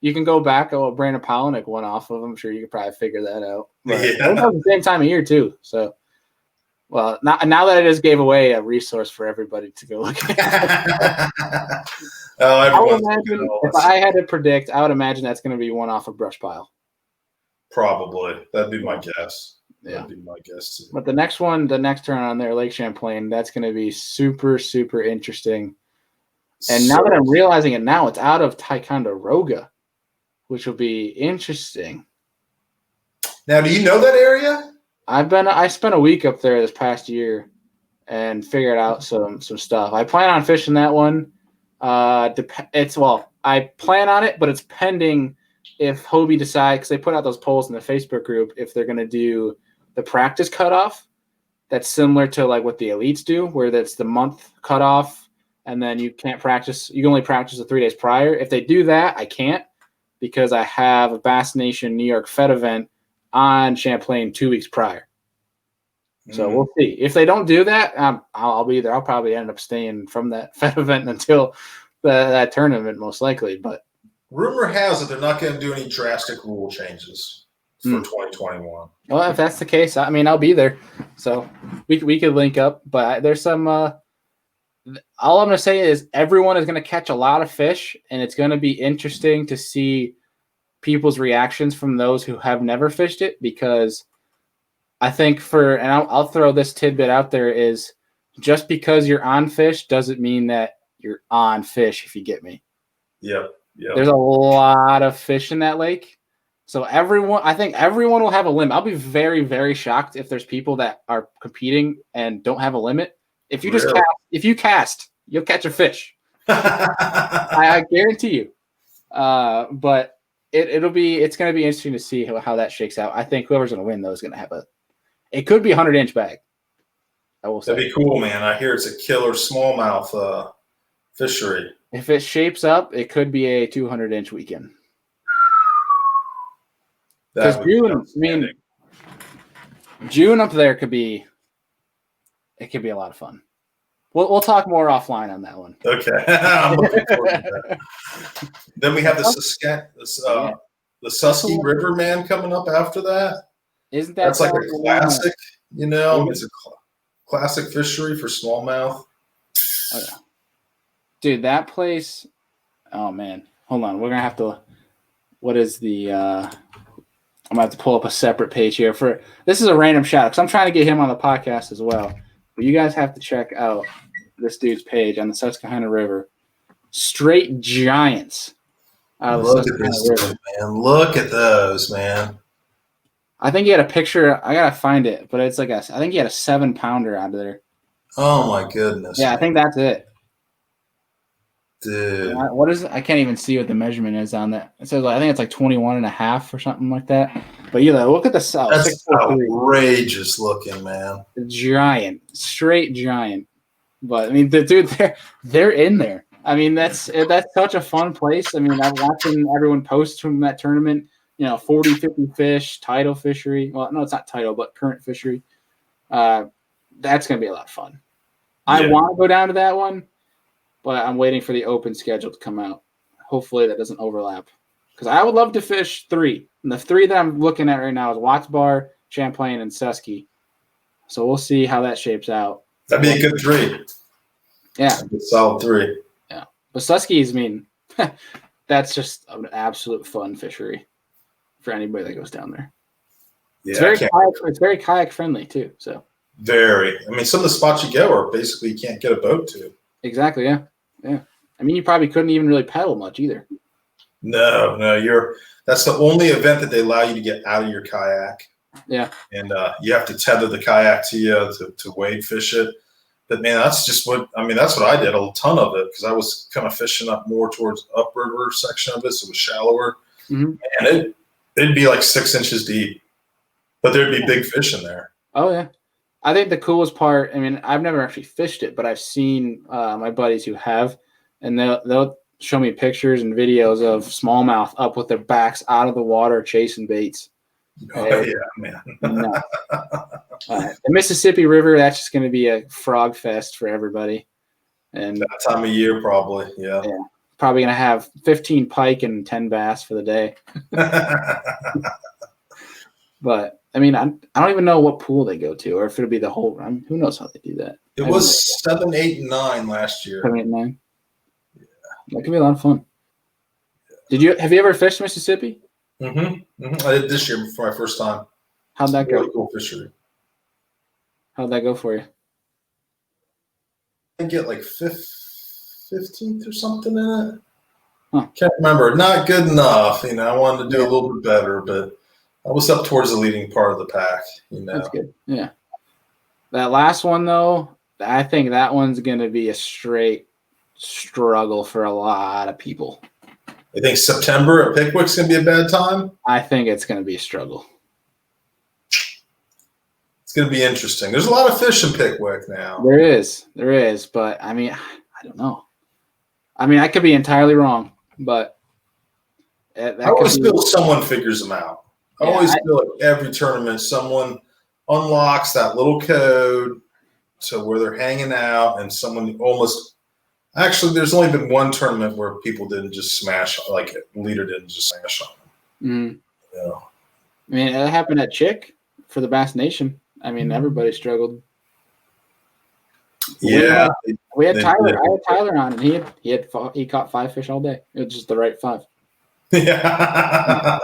[SPEAKER 1] you can go back a Brandon Polinick one off of. I'm sure you could probably figure that out. But it's the same time of year too. So, well, now that I just gave away a resource for everybody to go look at. I would imagine, if I had to predict, I would imagine that's going to be one off a brush pile.
[SPEAKER 2] Probably. That'd be my guess.
[SPEAKER 1] Yeah.
[SPEAKER 2] That'd be my guess too.
[SPEAKER 1] But the next turn on there, Lake Champlain, that's going to be super, super interesting. And now that I'm realizing it now, it's out of Ticonderoga, which will be interesting.
[SPEAKER 2] Now, do you know that area?
[SPEAKER 1] I spent a week up there this past year and figured out some stuff. I plan on fishing that one. I plan on it, but it's pending if Hobie decides, because they put out those polls in the Facebook group, if they're going to do the practice cutoff. That's similar to like what the elites do, where that's the month cutoff, and then you can't practice. You can only practice the 3 days prior. If they do that, I can't, because I have a Bass Nation New York Fed event on Champlain 2 weeks prior. So we'll see. If they don't do that, I'll be there. I'll probably end up staying from that Fed event until that tournament, most likely. But
[SPEAKER 2] rumor has it they're not going to do any drastic rule changes for 2021.
[SPEAKER 1] Well, if that's the case, I mean, I'll be there. So we could link up. But there's some all I'm going to say is everyone is going to catch a lot of fish, and it's going to be interesting to see people's reactions from those who have never fished it, because I think I'll throw this tidbit out there, is just because you're on fish doesn't mean that you're on fish, if you get me.
[SPEAKER 2] Yep.
[SPEAKER 1] There's a lot of fish in that lake. So I think everyone will have a limit. I'll be very, very shocked if there's people that are competing and don't have a limit. If you cast, you'll catch a fish. I guarantee you. But it's going to be interesting to see how that shakes out. I think whoever's going to win, though, is going to have it could be a 100-inch bag. I will say.
[SPEAKER 2] That'd be cool, man. I hear it's a killer smallmouth fishery.
[SPEAKER 1] If it shapes up, it could be a 200-inch weekend. Because June up there could be a lot of fun. We'll talk more offline on that one.
[SPEAKER 2] Okay. I'm looking forward to that. Then we have the Susky River, man, coming up after that.
[SPEAKER 1] Isn't that
[SPEAKER 2] That's like a classic, you know? It's a classic fishery for smallmouth.
[SPEAKER 1] Oh, yeah. Dude, that place. Oh man, hold on. We're gonna have to. What is the? I'm gonna have to pull up a separate page here for. This is a random shout because I'm trying to get him on the podcast as well. But you guys have to check out this dude's page on the Susquehanna River. Straight giants out of the Susquehanna River.
[SPEAKER 2] Man. Look at those, man.
[SPEAKER 1] I think he had a picture. I gotta find it, but it's like I think he had a 7-pounder out of there.
[SPEAKER 2] Oh my goodness.
[SPEAKER 1] Yeah, man. I think that's it.
[SPEAKER 2] Dude.
[SPEAKER 1] What is it? I can't even see what the measurement is on that. It says I think it's like 21.5 or something like that. But you know, look at the cell.
[SPEAKER 2] That's outrageous looking, man.
[SPEAKER 1] Giant, straight giant. But I mean, the dude, they're in there. I mean, that's such a fun place. I mean, I'm watching everyone post from that tournament. You know, 40, 50 fish, tidal fishery. Well, no, it's not tidal, but current fishery. That's gonna be a lot of fun. Yeah. I want to go down to that one, but I'm waiting for the open schedule to come out. Hopefully that doesn't overlap. Because I would love to fish 3. And the 3 that I'm looking at right now is Watts Bar, Champlain, and Susky. So we'll see how that shapes out.
[SPEAKER 2] That'd be a good 3.
[SPEAKER 1] Yeah.
[SPEAKER 2] A solid 3.
[SPEAKER 1] Yeah. But Susky's, I mean, that's just an absolute fun fishery for anybody that goes down there. Yeah, it's very kayak friendly too. So
[SPEAKER 2] very. I mean, some of the spots you go are basically you can't get a boat to.
[SPEAKER 1] Exactly. Yeah. Yeah. I mean, you probably couldn't even really pedal much either.
[SPEAKER 2] No. That's the only event that they allow you to get out of your kayak.
[SPEAKER 1] Yeah.
[SPEAKER 2] And you have to tether the kayak to you to wade fish it. But man, that's what I did, a ton of it, because I was kind of fishing up more towards upriver section of it, so it was shallower.
[SPEAKER 1] Mm-hmm.
[SPEAKER 2] And it'd be like 6 inches deep, but there'd be big fish in there.
[SPEAKER 1] Oh yeah. I think the coolest part, I mean, I've never actually fished it, but I've seen my buddies who have, and they'll show me pictures and videos of smallmouth up with their backs out of the water chasing baits.
[SPEAKER 2] Oh, yeah, man.
[SPEAKER 1] The Mississippi River, that's just going to be a frog fest for everybody. And
[SPEAKER 2] that time of year, probably, yeah.
[SPEAKER 1] Probably going to have 15 pike and 10 bass for the day. But I mean, I don't even know what pool they go to, or if it'll be the whole run. Who knows how they do that?
[SPEAKER 2] It was 7, 8, and 9 last year.
[SPEAKER 1] 7, 8, 9. Yeah, that could be a lot of fun. Have you ever fished Mississippi?
[SPEAKER 2] Mm-hmm. I did this year for my first time.
[SPEAKER 1] How'd that go?
[SPEAKER 2] Really cool fishery.
[SPEAKER 1] How'd that go for you?
[SPEAKER 2] I get like 15th or something in it.
[SPEAKER 1] Huh.
[SPEAKER 2] Can't remember. Not good enough. You know, I wanted to do a little bit better, but I was up towards the leading part of the pack. You know,
[SPEAKER 1] that's good. Yeah. That last one though, I think that one's going to be a straight struggle for a lot of people.
[SPEAKER 2] You think September at Pickwick's going to be a bad time?
[SPEAKER 1] I think it's going to be a struggle.
[SPEAKER 2] It's going to be interesting. There's a lot of fish in Pickwick now.
[SPEAKER 1] There is, but I mean, I don't know. I mean, I could be entirely wrong, but
[SPEAKER 2] I always feel someone figures them out. I always feel like every tournament, someone unlocks that little code to where they're hanging out, and someone almost. Actually, there's only been one tournament where people didn't just smash, like leader didn't just smash on them.
[SPEAKER 1] Mm-hmm. Yeah. I mean, it happened at Chick for the Bass Nation. I mean, everybody struggled.
[SPEAKER 2] Yeah,
[SPEAKER 1] we had Tyler. I had Tyler on, and he caught 5 fish all day. It was just the right 5.
[SPEAKER 2] Yeah,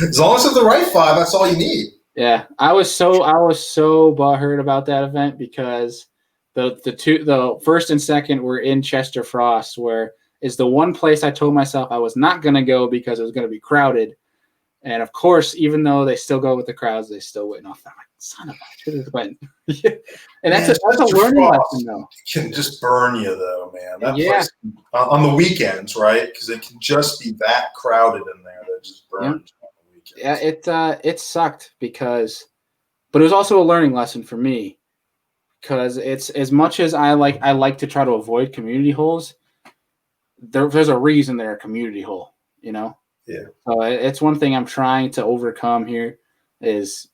[SPEAKER 2] as long as it's the right 5, that's all you need.
[SPEAKER 1] Yeah, I was so butthurt about that event because the first and second were in Chester Frost, where is the one place I told myself I was not going to go because it was going to be crowded. And of course, even though they still go with the crowds, they still went off. I'm like, son of a, should have went. And that's a learning lesson, though.
[SPEAKER 2] It can just burn you, though, man. That place, on the weekends, right? Because it can just be that crowded in there that just burns on the weekends.
[SPEAKER 1] Yeah, it sucked but it was also a learning lesson for me. Because it's as much as I like to try to avoid community holes, there's a reason they're a community hole, you know?
[SPEAKER 2] Yeah.
[SPEAKER 1] So it's one thing I'm trying to overcome here is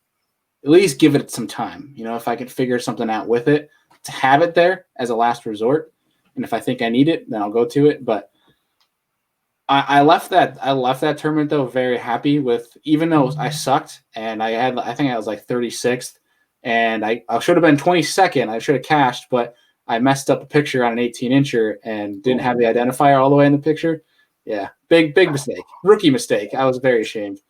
[SPEAKER 1] at least give it some time. You know, if I could figure something out with it, to have it there as a last resort. And if I think I need it, then I'll go to it. But I left that tournament though very happy with, even though I sucked and I think I was like 36th and I should have been 22nd. I should have cashed, but I messed up a picture on an 18-incher and didn't have the identifier all the way in the picture. Yeah, big mistake, rookie mistake. I was very ashamed.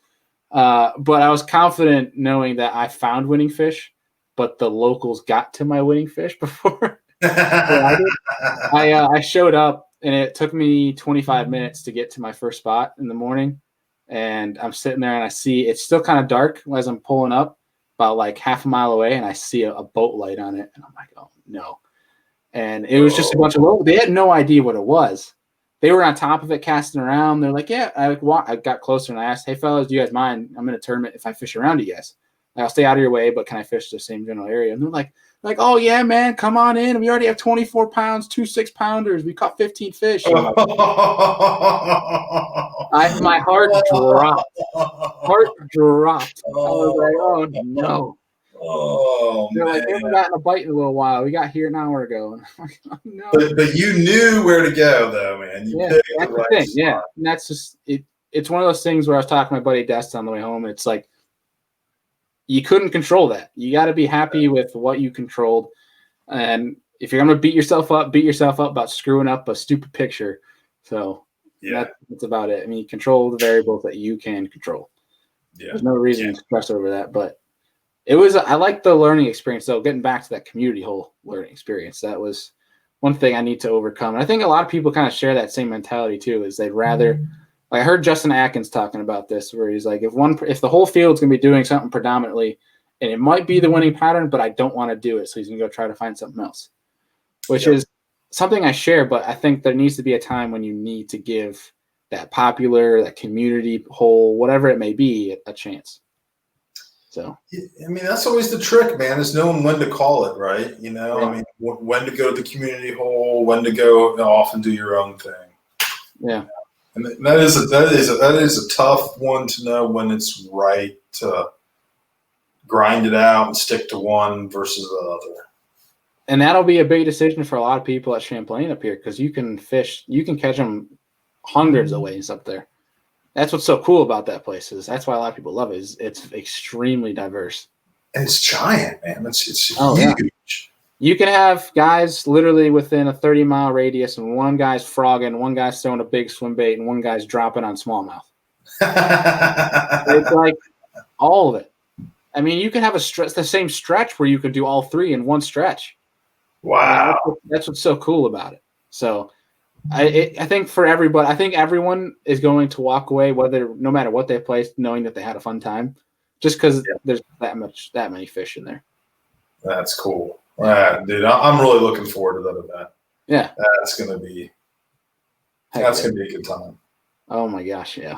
[SPEAKER 1] But I was confident knowing that I found winning fish, but the locals got to my winning fish before I did. I showed up and it took me 25 minutes to get to my first spot in the morning. And I'm sitting there and I see it's still kind of dark as I'm pulling up about like half a mile away. And I see a boat light on it. And I'm like, oh no. And it was just a bunch of locals. They had no idea what it was. They were on top of it casting around. They're like, yeah, I got closer and I asked, hey fellas, do you guys mind? I'm in a tournament if I fish around you guys. I'll stay out of your way, but can I fish the same general area? And they're like, oh yeah, man, come on in. We already have 24 pounds, 2 6-pounders. We caught 15 fish. My heart dropped. I was like, oh no.
[SPEAKER 2] Oh,
[SPEAKER 1] they're
[SPEAKER 2] man.
[SPEAKER 1] like, we haven't gotten a bite in a little while. We got here an hour ago. And I'm like, oh, no.
[SPEAKER 2] But you knew where to go though, man. You picked the right
[SPEAKER 1] thing.
[SPEAKER 2] spot.
[SPEAKER 1] Yeah, and that's just it. It's one of those things where I was talking to my buddy Dest on the way home, and it's like, you couldn't control that. You got to be happy with what you controlled. And if you're going to beat yourself up about screwing up a stupid picture. So that's about it. I mean, you control the variables that you can control. Yeah. There's no reason to stress over that. But I like the learning experience, though, getting back to that community hole learning experience. That was one thing I need to overcome. And I think a lot of people kind of share that same mentality, too, is they'd rather – I heard Justin Atkins talking about this, where he's like, if the whole field's going to be doing something predominantly, and it might be the winning pattern, but I don't want to do it, so he's going to go try to find something else, which is something I share, but I think there needs to be a time when you need to give that popular, that community hole, whatever it may be, a chance. So,
[SPEAKER 2] I mean, that's always the trick, man, is knowing when to call it, right? You know, I mean, when to go to the community hole, when to go off and do your own thing.
[SPEAKER 1] Yeah.
[SPEAKER 2] And that is a tough one to know when it's right to grind it out and stick to one versus the other.
[SPEAKER 1] And that'll be a big decision for a lot of people at Champlain up here, because you can catch them hundreds of ways up there. That's what's so cool about that place. That's why a lot of people love it. It's extremely diverse.
[SPEAKER 2] And it's giant, man. It's huge.
[SPEAKER 1] Yeah. You can have guys literally within a 30-mile radius, and one guy's frogging, one guy's throwing a big swim bait, and one guy's dropping on smallmouth. It's like all of it. I mean, you can have the same stretch where you can do all three in one stretch.
[SPEAKER 2] Wow.
[SPEAKER 1] That's what's so cool about it. So I think for everybody, I think everyone is going to walk away, no matter what they placed, knowing that they had a fun time, just because there's that many fish in there.
[SPEAKER 2] That's cool. Dude, I'm really looking forward to that event.
[SPEAKER 1] Yeah.
[SPEAKER 2] That's gonna be a good time.
[SPEAKER 1] Oh my gosh, yeah.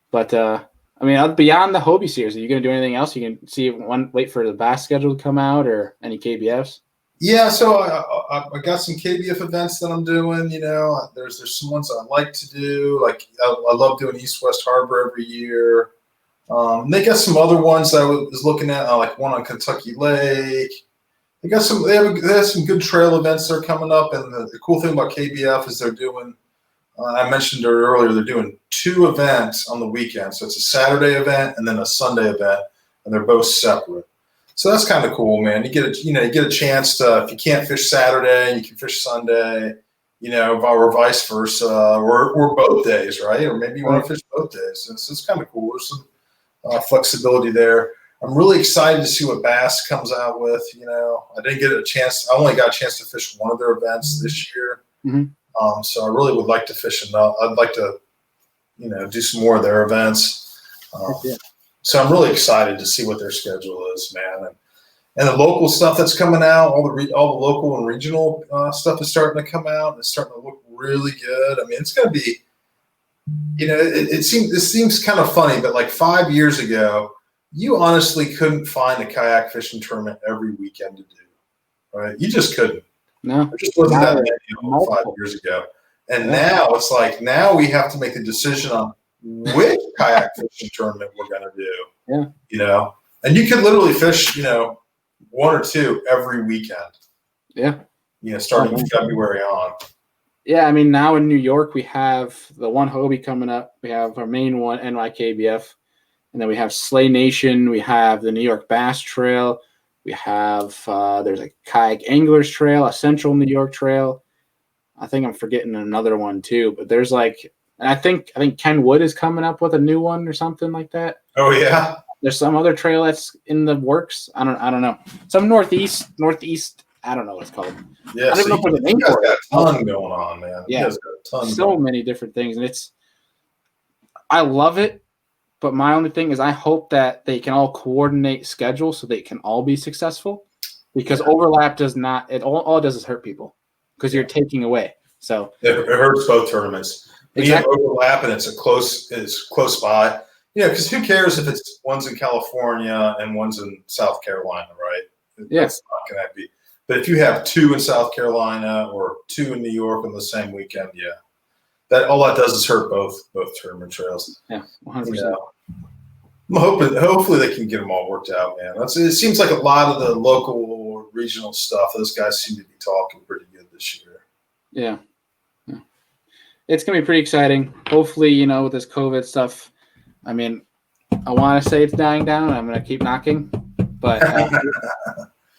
[SPEAKER 1] But I mean, beyond the Hobie series, are you gonna do anything else? You can wait for the bass schedule to come out or any KBFs?
[SPEAKER 2] Yeah, so I got some KBF events that I'm doing. You know, there's some ones I like to do. Like I love doing East West Harbor every year. They got some other ones I was looking at, like one on Kentucky Lake. They have some good trail events that are coming up, and the cool thing about KBF is they're doing. I mentioned it earlier. They're doing 2 events on the weekend, so it's a Saturday event and then a Sunday event, and they're both separate. So that's kind of cool, man. You get a chance to, if you can't fish Saturday, you can fish Sunday, or vice versa, or both days, right? Or maybe you want to fish both days. So it's kind of cool. There's some flexibility there. I'm really excited to see what Bass comes out with. I didn't get a chance. I only got a chance to fish one of their events this year. Mm-hmm. So I really would like to fish enough. I'd like to, do some more of their events. So I'm really excited to see what their schedule is, man. And the local stuff that's coming out, all the local and regional stuff is starting to come out. It's starting to look really good. I mean, it's going to be, this seems kind of funny, but like 5 years ago, you honestly couldn't find a kayak fishing tournament every weekend to do, right? You just couldn't. No. There just wasn't that many 5 years ago. And now it's like, now we have to make a decision on which kayak fishing tournament we're going to do. Yeah. And you could literally fish, 1 or 2 every weekend.
[SPEAKER 1] Yeah.
[SPEAKER 2] Starting February on.
[SPEAKER 1] Yeah, I mean, now in New York, we have the one Hobie coming up. We have our main one, NYKBF. And then we have Slay Nation. We have the New York Bass Trail. We have, there's a Kayak Anglers Trail, a Central New York Trail. I think I'm forgetting another one too. But there's and I think Ken Wood is coming up with a new one or something like that.
[SPEAKER 2] Oh, yeah?
[SPEAKER 1] There's some other trail that's in the works. I don't know. Some northeast. I don't know what it's called.
[SPEAKER 2] Yeah,
[SPEAKER 1] I don't know what the name
[SPEAKER 2] for
[SPEAKER 1] for it.
[SPEAKER 2] Got a ton going on, man.
[SPEAKER 1] Yeah,
[SPEAKER 2] got a ton
[SPEAKER 1] so many different things, and I love it. But my only thing is, I hope that they can all coordinate schedules so they can all be successful. Because overlap does not. All it does is hurt people because you're taking away. So
[SPEAKER 2] it hurts both tournaments. When you have overlap and it's close by. Because who cares if it's one's in California and one's in South Carolina, right?
[SPEAKER 1] Yes.
[SPEAKER 2] That's not going to be. But if you have two in South Carolina or two in New York on the same weekend, all that does is hurt both tournament trails.
[SPEAKER 1] Yeah, 100%.
[SPEAKER 2] I'm hoping, hopefully, they can get them all worked out, man. It seems like a lot of the local or regional stuff. Those guys seem to be talking pretty good this year.
[SPEAKER 1] Yeah. It's gonna be pretty exciting. Hopefully, with this COVID stuff. I mean, I want to say it's dying down. I'm going to keep knocking, but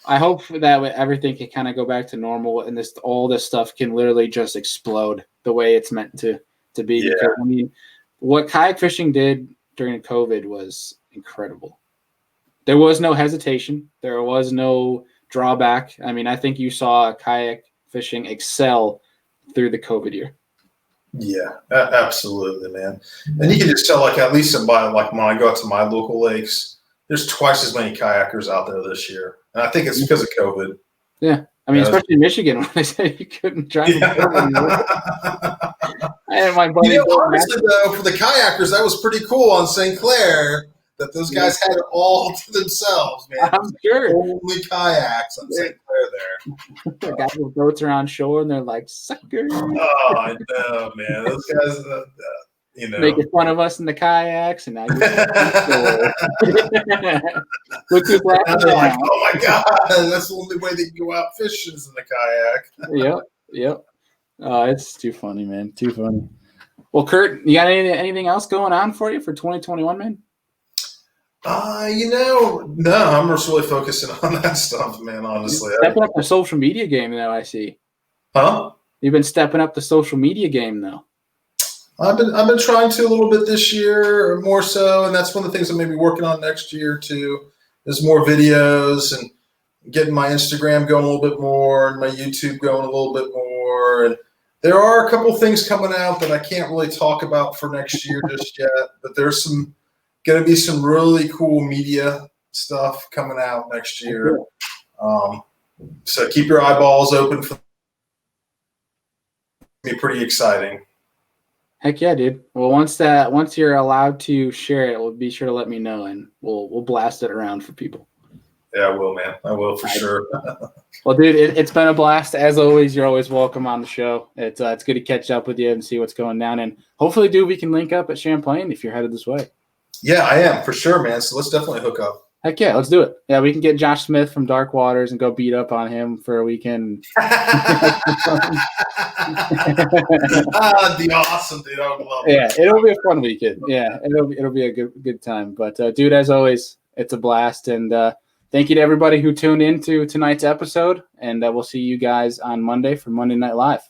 [SPEAKER 1] I hope that everything can kind of go back to normal and all this stuff can literally just explode the way it's meant to be.
[SPEAKER 2] Yeah.
[SPEAKER 1] Because, I mean, what kayak fishing did during COVID was incredible. There was no hesitation. There was no drawback. I mean, I think you saw kayak fishing excel through the COVID year.
[SPEAKER 2] Yeah, absolutely, man. And you can just tell, at least when I go out to my local lakes, there's twice as many kayakers out there this year. And I think it's because of COVID.
[SPEAKER 1] Yeah. I mean, especially in Michigan, when they said you couldn't drive. Yeah. And my buddy
[SPEAKER 2] honestly, though, for the kayakers, that was pretty cool on St. Clair that those guys had it all to themselves, man.
[SPEAKER 1] I'm sure.
[SPEAKER 2] Only kayaks on St. Clair there.
[SPEAKER 1] The guys with boats around shore, and they're like, suckers.
[SPEAKER 2] Oh, I know, man. Those guys,
[SPEAKER 1] making fun of us in the kayaks, and now look who's laughing.
[SPEAKER 2] They're like, oh my god, that's the only way they can go out fishing is in the
[SPEAKER 1] kayak. Yep. It's too funny, man. Too funny. Well, Kurt, you got anything else going on for you for 2021, man?
[SPEAKER 2] No, I'm just really focusing on that stuff, man, honestly.
[SPEAKER 1] You're stepping up the social media game, though, I see.
[SPEAKER 2] Huh?
[SPEAKER 1] You've been stepping up the social media game, though.
[SPEAKER 2] I've been trying to a little bit this year, or more so, and that's one of the things I'm maybe working on next year, too, is more videos and getting my Instagram going a little bit more and my YouTube going a little bit more. And there are a couple things coming out that I can't really talk about for next year just yet, but there's going to be some really cool media stuff coming out next year. So keep your eyeballs open for be pretty exciting.
[SPEAKER 1] Heck yeah, dude. Well, once you're allowed to share it, be sure to let me know and we'll blast it around for people.
[SPEAKER 2] Yeah, I will, man. I will for sure.
[SPEAKER 1] Well, dude, it's been a blast. As always, you're always welcome on the show. It's good to catch up with you and see what's going down. And hopefully, dude, we can link up at Champlain if you're headed this way.
[SPEAKER 2] Yeah, I am for sure, man. So let's definitely hook up.
[SPEAKER 1] Heck yeah, let's do it. Yeah, we can get Josh Smith from Dark Waters and go beat up on him for a weekend.
[SPEAKER 2] That'd be awesome, dude. I would love it.
[SPEAKER 1] Yeah, it'll be a fun weekend. Yeah, it'll be a good time. But dude, as always, it's a blast. And thank you to everybody who tuned into tonight's episode. And we'll see you guys on Monday for Monday Night Live.